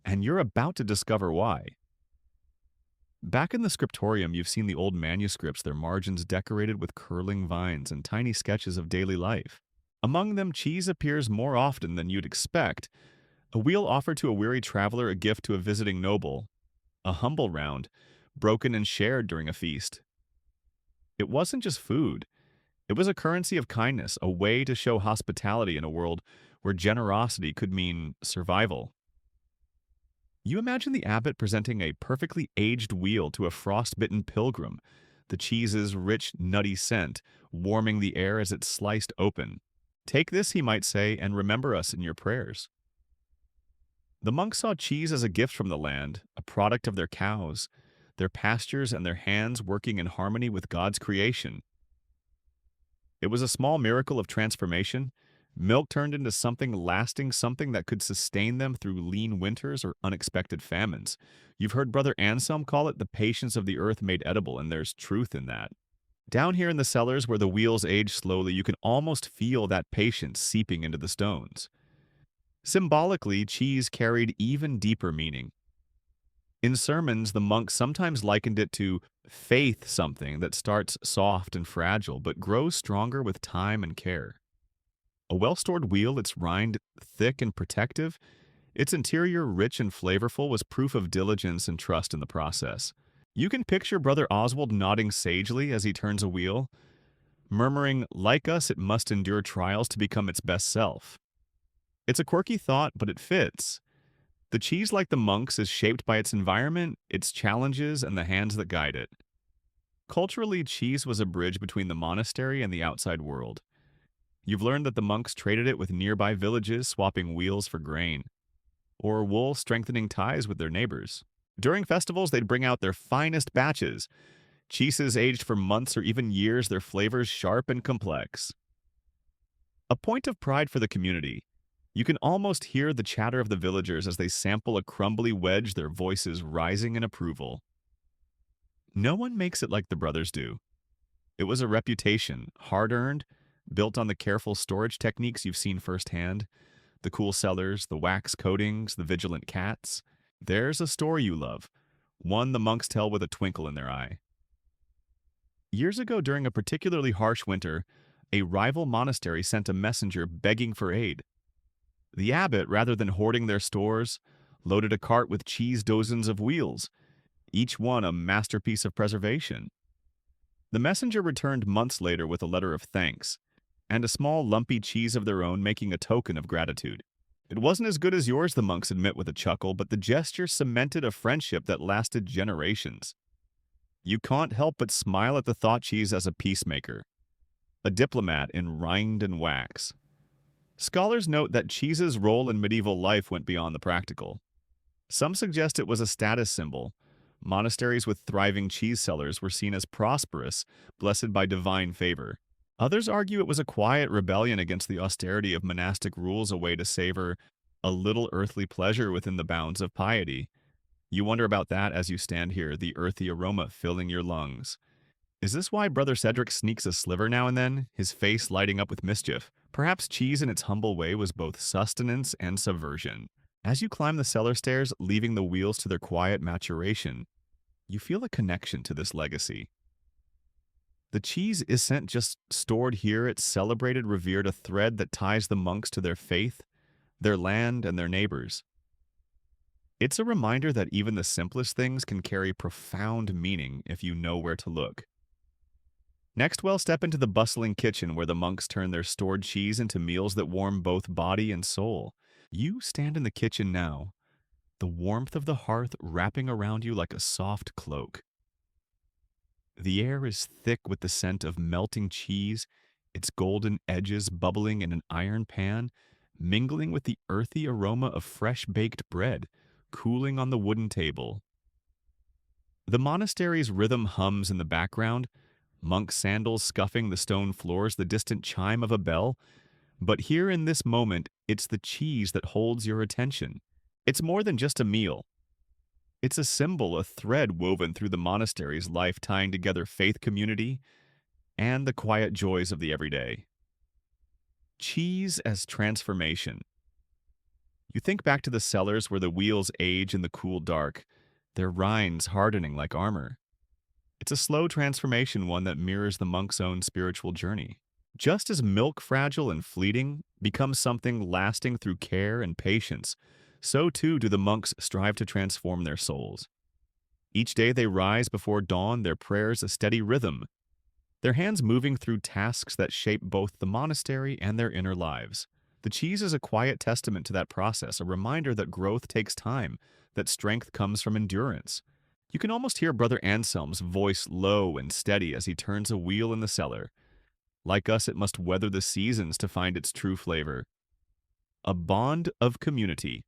and you're about to discover why. Back in the scriptorium, you've seen the old manuscripts, their margins decorated with curling vines and tiny sketches of daily life. Among them, cheese appears more often than you'd expect. A wheel offered to a weary traveler, a gift to a visiting noble, a humble round, broken and shared during a feast. It wasn't just food. It was a currency of kindness, a way to show hospitality in a world where generosity could mean survival. You imagine the abbot presenting a perfectly aged wheel to a frostbitten pilgrim, the cheese's rich, nutty scent warming the air as it sliced open. Take this, he might say, and remember us in your prayers. The monks saw cheese as a gift from the land, a product of their cows, their pastures, and their hands working in harmony with God's creation. It was a small miracle of transformation. Milk turned into something lasting, something that could sustain them through lean winters or unexpected famines. You've heard Brother Anselm call it the patience of the earth made edible, and there's truth in that. Down here in the cellars where the wheels age slowly, you can almost feel that patience seeping into the stones. Symbolically, cheese carried even deeper meaning. In sermons, the monks sometimes likened it to faith, something that starts soft and fragile but grows stronger with time and care. A well-stored wheel, its rind thick and protective, its interior rich and flavorful, was proof of diligence and trust in the process. You can picture Brother Oswald nodding sagely as he turns a wheel, murmuring, like us, it must endure trials to become its best self. It's a quirky thought, but it fits. The cheese, like the monks, is shaped by its environment, its challenges, and the hands that guide it. Culturally, cheese was a bridge between the monastery and the outside world. You've learned that the monks traded it with nearby villages, swapping wheels for grain, or wool, strengthening ties with their neighbors. During festivals, they'd bring out their finest batches, cheeses aged for months or even years, their flavors sharp and complex. A point of pride for the community. You can almost hear the chatter of the villagers as they sample a crumbly wedge, their voices rising in approval. No one makes it like the brothers do. It was a reputation, hard-earned, built on the careful storage techniques you've seen firsthand, the cool cellars, the wax coatings, the vigilant cats. There's a story you love, one the monks tell with a twinkle in their eye. Years ago, during a particularly harsh winter, a rival monastery sent a messenger begging for aid. The abbot, rather than hoarding their stores, loaded a cart with cheese dozens of wheels, each one a masterpiece of preservation. The messenger returned months later with a letter of thanks, and a small lumpy cheese of their own, making a token of gratitude. It wasn't as good as yours, the monks admit with a chuckle, but the gesture cemented a friendship that lasted generations. You can't help but smile at the thought cheese as a peacemaker, a diplomat in rind and wax. Scholars note that cheese's role in medieval life went beyond the practical. Some suggest it was a status symbol. Monasteries with thriving cheese cellars were seen as prosperous, blessed by divine favor. Others argue it was a quiet rebellion against the austerity of monastic rules, a way to savor a little earthly pleasure within the bounds of piety. You wonder about that as you stand here, the earthy aroma filling your lungs. Is this why Brother Cedric sneaks a sliver now and then, his face lighting up with mischief? Perhaps cheese in its humble way was both sustenance and subversion. As you climb the cellar stairs, leaving the wheels to their quiet maturation, you feel a connection to this legacy. The cheese isn't just stored here, it's celebrated, revered, a thread that ties the monks to their faith, their land, and their neighbors. It's a reminder that even the simplest things can carry profound meaning if you know where to look. Next, we'll step into the bustling kitchen where the monks turn their stored cheese into meals that warm both body and soul. You stand in the kitchen now, the warmth of the hearth wrapping around you like a soft cloak. The air is thick with the scent of melting cheese, its golden edges bubbling in an iron pan, mingling with the earthy aroma of fresh-baked bread, cooling on the wooden table. The monastery's rhythm hums in the background, monk sandals scuffing the stone floors, the distant chime of a bell. But here in this moment, it's the cheese that holds your attention. It's more than just a meal. It's a symbol, a thread woven through the monastery's life, tying together faith, community, and the quiet joys of the everyday. Cheese as transformation. You think back to the cellars where the wheels age in the cool dark, their rinds hardening like armor. It's a slow transformation, one that mirrors the monk's own spiritual journey. Just as milk, fragile and fleeting, becomes something lasting through care and patience, so too do the monks strive to transform their souls. Each day they rise before dawn, their prayers a steady rhythm, their hands moving through tasks that shape both the monastery and their inner lives. The cheese is a quiet testament to that process, a reminder that growth takes time, that strength comes from endurance. You can almost hear Brother Anselm's voice low and steady as he turns a wheel in the cellar. Like us, it must weather the seasons to find its true flavor. A bond of community.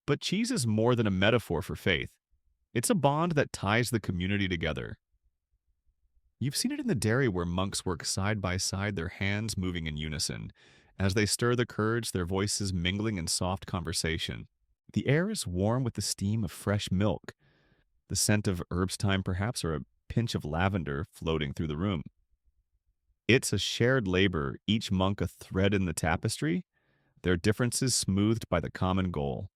But cheese is more than a metaphor for faith. It's a bond that ties the community together. You've seen it in the dairy where monks work side by side, their hands moving in unison. As they stir the curds, their voices mingling in soft conversation. The air is warm with the steam of fresh milk, the scent of herbs thyme perhaps, or a pinch of lavender floating through the room. It's a shared labor, each monk a thread in the tapestry, their differences smoothed by the common goal.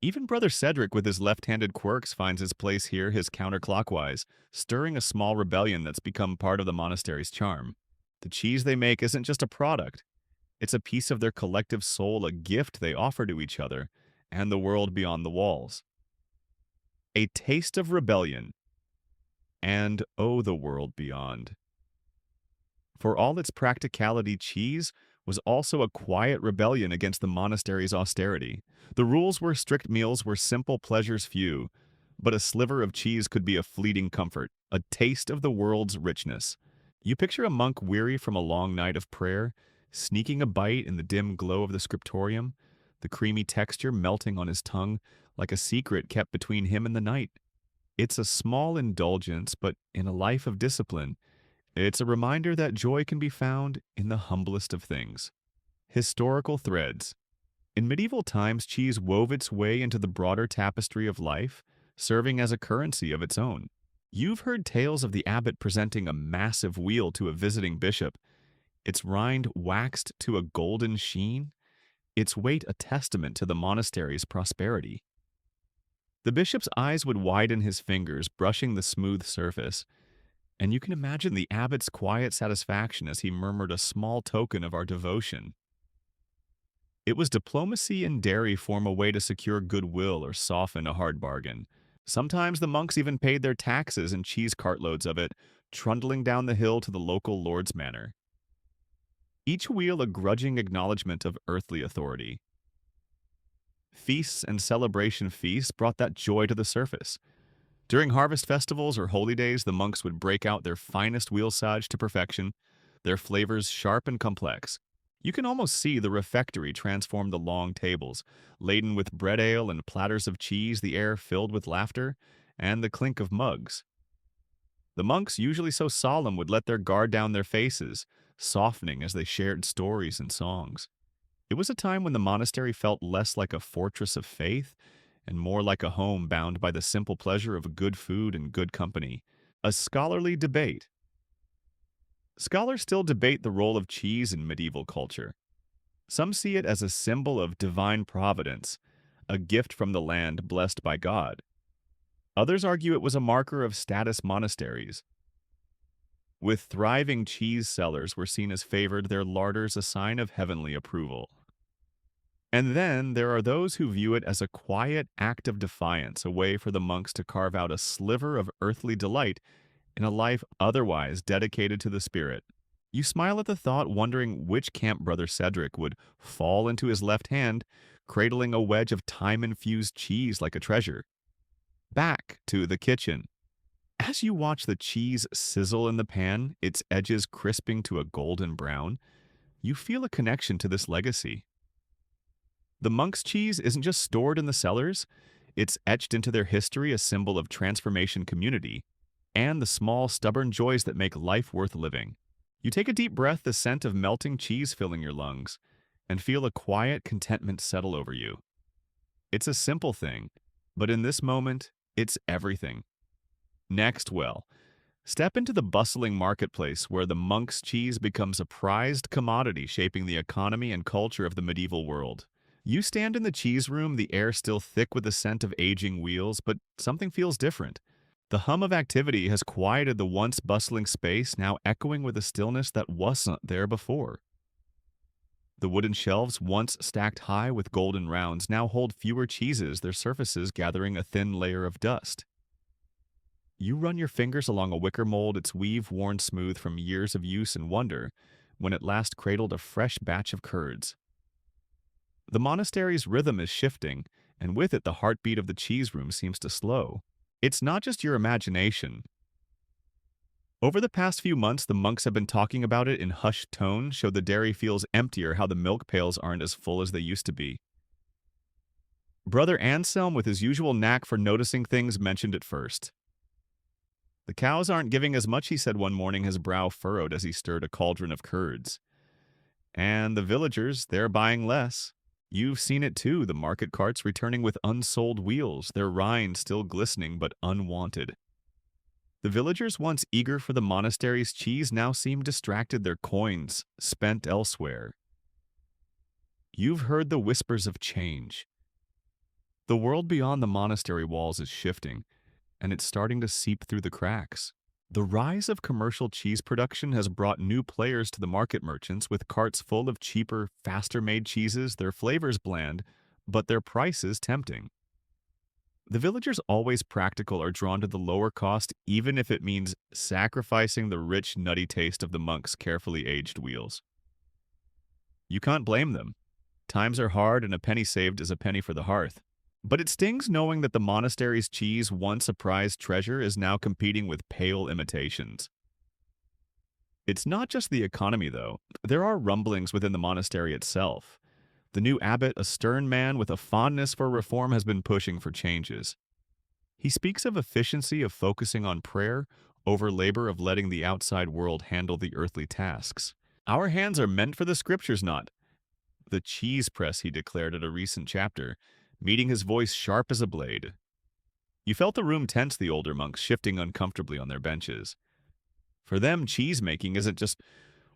Even Brother Cedric, with his left-handed quirks, finds his place here, his counterclockwise, stirring a small rebellion that's become part of the monastery's charm. The cheese they make isn't just a product. It's a piece of their collective soul, a gift they offer to each other and the world beyond the walls. A taste of rebellion, and oh, the world beyond. For all its practicality, cheese was also a quiet rebellion against the monastery's austerity. The rules were strict, meals were simple, pleasures few, but a sliver of cheese could be a fleeting comfort, a taste of the world's richness. You picture a monk weary from a long night of prayer, sneaking a bite in the dim glow of the scriptorium, the creamy texture melting on his tongue like a secret kept between him and the night. It's a small indulgence, but in a life of discipline, it's a reminder that joy can be found in the humblest of things. Historical threads. In medieval times, cheese wove its way into the broader tapestry of life, serving as a currency of its own. You've heard tales of the abbot presenting a massive wheel to a visiting bishop, its rind waxed to a golden sheen, its weight a testament to the monastery's prosperity. The bishop's eyes would widen his fingers, brushing the smooth surface, and you can imagine the abbot's quiet satisfaction as he murmured a small token of our devotion. It was diplomacy and dairy form a way to secure goodwill or soften a hard bargain. Sometimes the monks even paid their taxes and cheese cartloads of it, trundling down the hill to the local lord's manor. Each wheel a grudging acknowledgement of earthly authority. Feasts and celebration feasts brought that joy to the surface. During harvest festivals or holy days, the monks would break out their finest wheelsage to perfection, their flavors sharp and complex. You can almost see the refectory transform the long tables, laden with bread ale and platters of cheese, the air filled with laughter, and the clink of mugs. The monks, usually so solemn, would let their guard down their faces, softening as they shared stories and songs. It was a time when the monastery felt less like a fortress of faith and more like a home bound by the simple pleasure of good food and good company. A scholarly debate. Scholars still debate the role of cheese in medieval culture. Some see it as a symbol of divine providence, a gift from the land blessed by God. Others argue it was a marker of status monasteries. With thriving cheese sellers were seen as favored, their larders a sign of heavenly approval. And then there are those who view it as a quiet act of defiance, a way for the monks to carve out a sliver of earthly delight in a life otherwise dedicated to the spirit. You smile at the thought, wondering which camp brother Cedric would fall into his left hand, cradling a wedge of time-infused cheese like a treasure. Back to the kitchen. As you watch the cheese sizzle in the pan, its edges crisping to a golden brown, you feel a connection to this legacy. The monk's cheese isn't just stored in the cellars, it's etched into their history, a symbol of transformation, community, and the small, stubborn joys that make life worth living. You take a deep breath, the scent of melting cheese filling your lungs, and feel a quiet contentment settle over you. It's a simple thing, but in this moment, it's everything. Next, step into the bustling marketplace where the monk's cheese becomes a prized commodity shaping the economy and culture of the medieval world. You stand in the cheese room, the air still thick with the scent of aging wheels, but something feels different. The hum of activity has quieted the once bustling space, now echoing with a stillness that wasn't there before. The wooden shelves, once stacked high with golden rounds, now hold fewer cheeses, their surfaces gathering a thin layer of dust. You run your fingers along a wicker mold, its weave worn smooth from years of use, and wonder when at last cradled a fresh batch of curds. The monastery's rhythm is shifting, and with it the heartbeat of the cheese room seems to slow. It's not just your imagination. Over the past few months, the monks have been talking about it in hushed tone, show the dairy feels emptier, how the milk pails aren't as full as they used to be. Brother Anselm, with his usual knack for noticing things, mentioned it first. The cows aren't giving as much, he said one morning, his brow furrowed as he stirred a cauldron of curds. And the villagers, they're buying less. You've seen it too, the market carts returning with unsold wheels, their rind still glistening but unwanted. The villagers, once eager for the monastery's cheese, now seem distracted, their coins spent elsewhere. You've heard the whispers of change. The world beyond the monastery walls is shifting, and it's starting to seep through the cracks. The rise of commercial cheese production has brought new players to the market, merchants with carts full of cheaper, faster-made cheeses, their flavors bland, but their prices tempting. The villagers, always practical, are drawn to the lower cost, even if it means sacrificing the rich, nutty taste of the monk's carefully aged wheels. You can't blame them. Times are hard, and a penny saved is a penny for the hearth. But it stings knowing that the monastery's cheese, once a prized treasure, is now competing with pale imitations. It's not just the economy, though. There are rumblings within the monastery itself. The new abbot, a stern man with a fondness for reform, has been pushing for changes. He speaks of efficiency of focusing on prayer over labor of letting the outside world handle the earthly tasks. Our hands are meant for the scriptures, not the cheese press, he declared at a recent chapter, meeting his voice sharp as a blade. You felt the room tense, the older monks shifting uncomfortably on their benches. For them, cheese making isn't just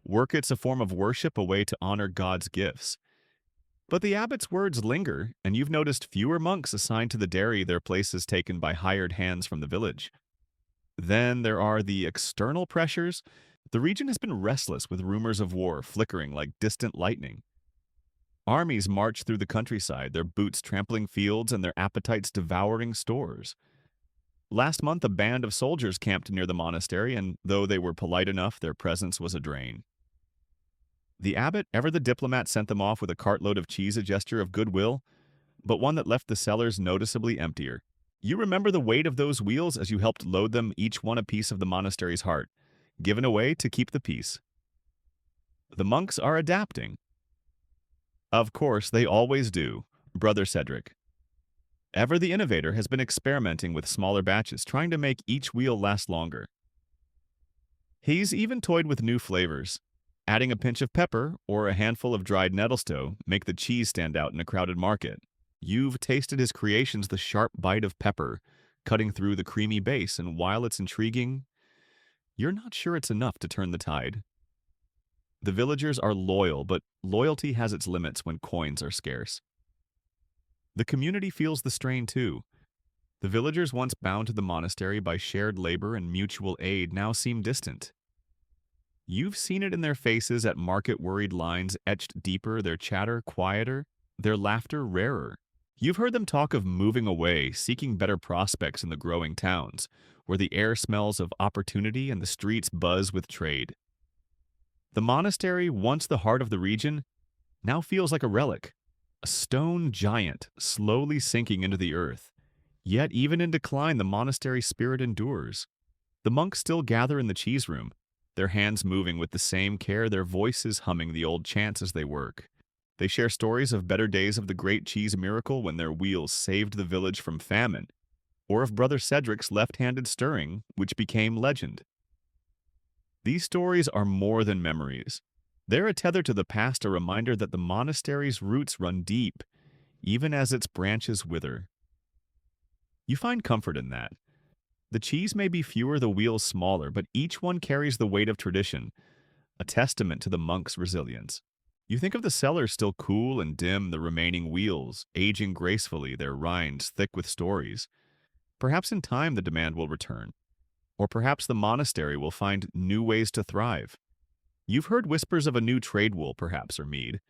work, it's a form of worship, a way to honor God's gifts. But the abbot's words linger, and you've noticed fewer monks assigned to the dairy, their places taken by hired hands from the village. Then there are the external pressures. The region has been restless with rumors of war flickering like distant lightning. Armies march through the countryside, their boots trampling fields and their appetites devouring stores. Last month, a band of soldiers camped near the monastery, and though they were polite enough, their presence was a drain. The abbot, ever the diplomat, sent them off with a cartload of cheese, a gesture of goodwill, but one that left the cellars noticeably emptier. You remember the weight of those wheels as you helped load them, each one a piece of the monastery's heart, given away to keep the peace. The monks are adapting. Of course, they always do, Brother Cedric. Ever the innovator has been experimenting with smaller batches, trying to make each wheel last longer. He's even toyed with new flavors. Adding a pinch of pepper or a handful of dried nettletoe make the cheese stand out in a crowded market. You've tasted his creations, the sharp bite of pepper, cutting through the creamy base, and while it's intriguing, you're not sure it's enough to turn the tide. The villagers are loyal, but loyalty has its limits when coins are scarce. The community feels the strain too. The villagers, once bound to the monastery by shared labor and mutual aid, now seem distant. You've seen it in their faces at market, worried lines etched deeper, their chatter quieter, their laughter rarer. You've heard them talk of moving away, seeking better prospects in the growing towns, where the air smells of opportunity and the streets buzz with trade. The monastery, once the heart of the region, now feels like a relic, a stone giant slowly sinking into the earth. Yet even in decline, the monastery spirit endures. The monks still gather in the cheese room, their hands moving with the same care, their voices humming the old chants as they work. They share stories of better days of the great cheese miracle when their wheels saved the village from famine, or of Brother Cedric's left-handed stirring, which became legend. These stories are more than memories. They're a tether to the past, a reminder that the monastery's roots run deep, even as its branches wither. You find comfort in that. The cheese may be fewer, the wheels smaller, but each one carries the weight of tradition, a testament to the monk's resilience. You think of the cellars still cool and dim, the remaining wheels, aging gracefully, their rinds thick with stories. Perhaps in time the demand will return. Or perhaps the monastery will find new ways to thrive. You've heard whispers of a new trade wool, perhaps, or mead.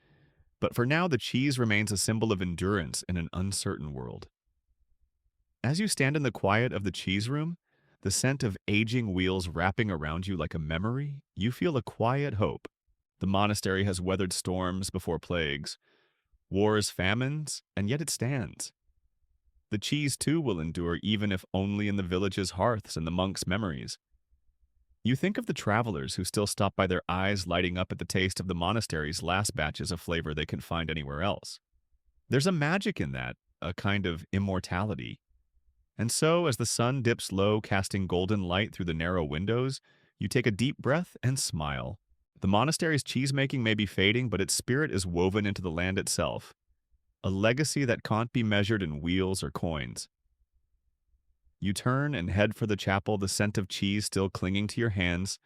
But for now, the cheese remains a symbol of endurance in an uncertain world. As you stand in the quiet of the cheese room, the scent of aging wheels wrapping around you like a memory, you feel a quiet hope. The monastery has weathered storms before plagues, wars, famines, and yet it stands. The cheese, too, will endure, even if only in the village's hearths and the monks' memories. You think of the travelers who still stop by, their eyes lighting up at the taste of the monastery's last batches of flavor they can find anywhere else. There's a magic in that, a kind of immortality. And so, as the sun dips low, casting golden light through the narrow windows, you take a deep breath and smile. The monastery's cheesemaking may be fading, but its spirit is woven into the land itself, a legacy that can't be measured in wheels or coins. You turn and head for the chapel, the scent of cheese still clinging to your hands,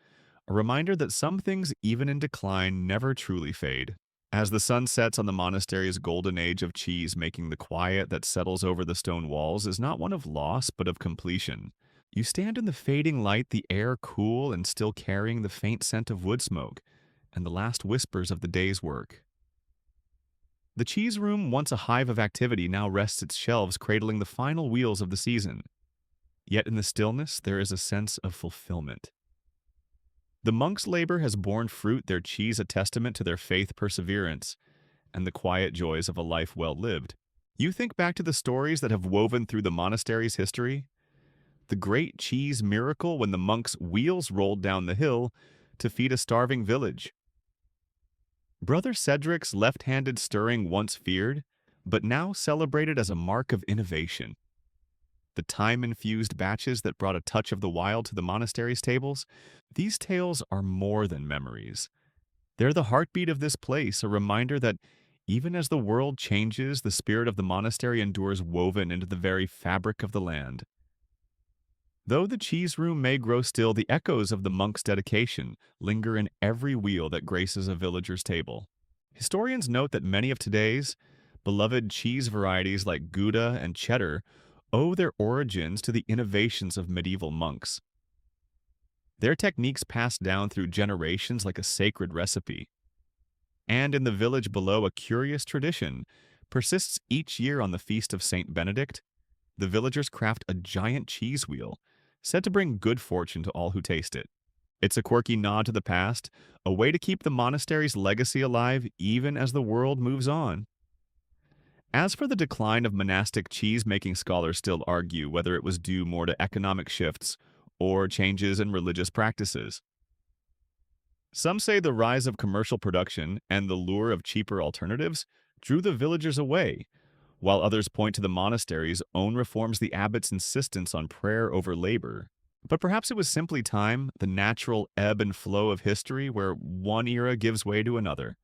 a reminder that some things, even in decline, never truly fade. As the sun sets on the monastery's golden age of cheese making, the quiet that settles over the stone walls is not one of loss, but of completion. You stand in the fading light, the air cool and still carrying the faint scent of wood smoke and the last whispers of the day's work. The cheese room, once a hive of activity, now rests its shelves cradling the final wheels of the season. Yet in the stillness, there is a sense of fulfillment. The monks' labor has borne fruit, their cheese a testament to their faith, perseverance, and the quiet joys of a life well lived. You think back to the stories that have woven through the monastery's history, the great cheese miracle when the monks' wheels rolled down the hill, to feed a starving village. Brother Cedric's left-handed stirring once feared, but now celebrated as a mark of innovation. The time-infused batches that brought a touch of the wild to the monastery's tables, these tales are more than memories. They're the heartbeat of this place, a reminder that even as the world changes, the spirit of the monastery endures woven into the very fabric of the land. Though the cheese room may grow still, the echoes of the monk's dedication linger in every wheel that graces a villager's table. Historians note that many of today's beloved cheese varieties like Gouda and Cheddar owe their origins to the innovations of medieval monks. Their techniques passed down through generations like a sacred recipe. And in the village below, a curious tradition persists each year on the feast of Saint Benedict. The villagers craft a giant cheese wheel, said to bring good fortune to all who taste it. It's a quirky nod to the past, a way to keep the monastery's legacy alive even as the world moves on. As for the decline of monastic cheese-making, scholars still argue whether it was due more to economic shifts or changes in religious practices. Some say the rise of commercial production and the lure of cheaper alternatives drew the villagers away, while others point to the monastery's own reforms, the abbot's insistence on prayer over labor. But perhaps it was simply time, the natural ebb and flow of history where one era gives way to another,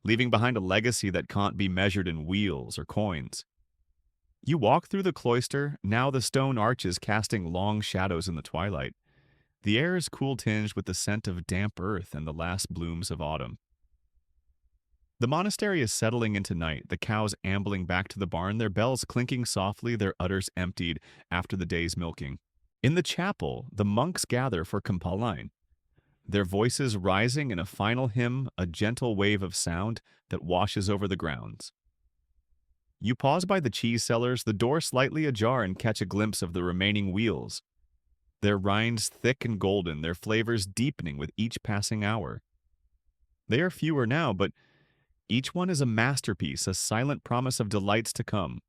leaving behind a legacy that can't be measured in wheels or coins. You walk through the cloister, now the stone arches casting long shadows in the twilight. The air is cool tinged with the scent of damp earth and the last blooms of autumn. The monastery is settling into night, the cows ambling back to the barn, their bells clinking softly, their udders emptied after the day's milking. In the chapel, the monks gather for Compaline, their voices rising in a final hymn, a gentle wave of sound that washes over the grounds. You pause by the cheese cellars, the door slightly ajar, and catch a glimpse of the remaining wheels, their rinds thick and golden, their flavors deepening with each passing hour. They are fewer now, but each one is a masterpiece, a silent promise of delights to come.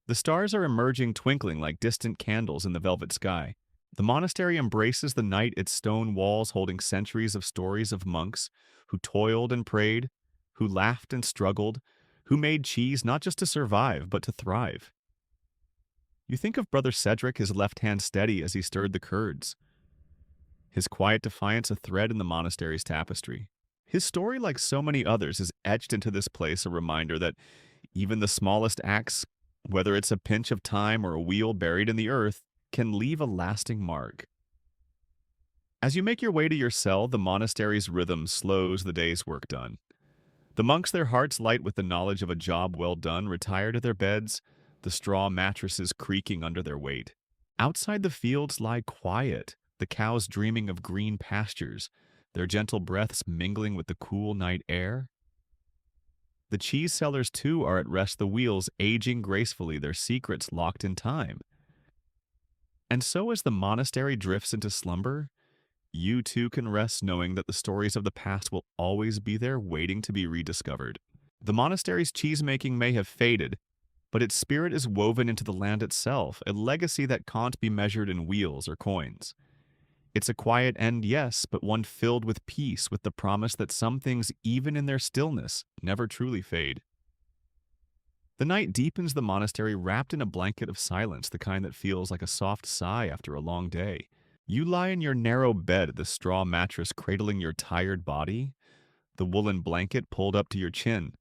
The stars are emerging, twinkling like distant candles in the velvet sky. The monastery embraces the night, its stone walls holding centuries of stories of monks who toiled and prayed, who laughed and struggled, who made cheese not just to survive, but to thrive. You think of Brother Cedric, his left hand steady as he stirred the curds, his quiet defiance a thread in the monastery's tapestry. His story, like so many others, is etched into this place, a reminder that even the smallest acts, whether it's a pinch of thyme or a wheel buried in the earth, can leave a lasting mark. As you make your way to your cell, the monastery's rhythm slows the day's work done. The monks, their hearts light with the knowledge of a job well done, retire to their beds, the straw mattresses creaking under their weight. Outside, the fields lie quiet, the cows dreaming of green pastures, their gentle breaths mingling with the cool night air. The cheese sellers, too, are at rest, the wheels aging gracefully, their secrets locked in time. And so as the monastery drifts into slumber, you too can rest knowing that the stories of the past will always be there waiting to be rediscovered. The monastery's cheesemaking may have faded, but its spirit is woven into the land itself, a legacy that can't be measured in wheels or coins. It's a quiet end, yes, but one filled with peace, with the promise that some things, even in their stillness, never truly fade. The night deepens, the monastery wrapped in a blanket of silence, the kind that feels like a soft sigh after a long day. You lie in your narrow bed, the straw mattress cradling your tired body, the woolen blanket pulled up to your chin.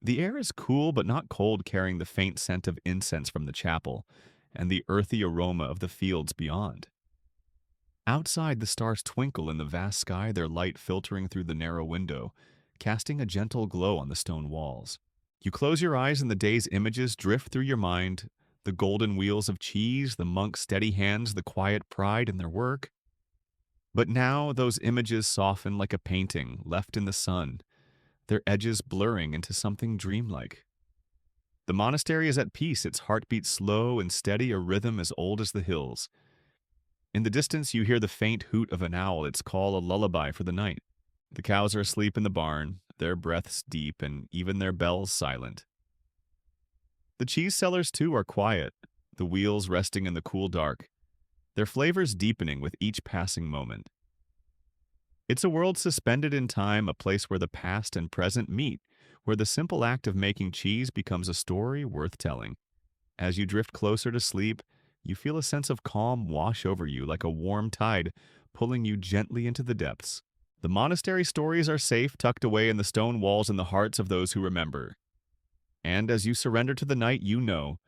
The air is cool but not cold, carrying the faint scent of incense from the chapel and the earthy aroma of the fields beyond. Outside, the stars twinkle in the vast sky, their light filtering through the narrow window, casting a gentle glow on the stone walls. You close your eyes and the day's images drift through your mind, the golden wheels of cheese, the monk's steady hands, the quiet pride in their work. But now those images soften like a painting left in the sun, their edges blurring into something dreamlike. The monastery is at peace, its heartbeat slow and steady, a rhythm as old as the hills. In the distance, you hear the faint hoot of an owl, its call a lullaby for the night. The cows are asleep in the barn, their breaths deep and even their bells silent. The cheese sellers, too, are quiet, the wheels resting in the cool dark, their flavors deepening with each passing moment. It's a world suspended in time, a place where the past and present meet, where the simple act of making cheese becomes a story worth telling. As you drift closer to sleep, you feel a sense of calm wash over you like a warm tide, pulling you gently into the depths. The monastery stories are safe, tucked away in the stone walls and the hearts of those who remember. And as you surrender to the night, you know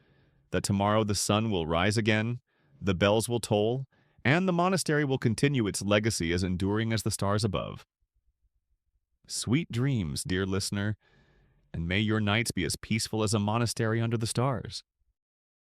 that tomorrow the sun will rise again, the bells will toll, and the monastery will continue its legacy as enduring as the stars above. Sweet dreams, dear listener, and may your nights be as peaceful as a monastery under the stars.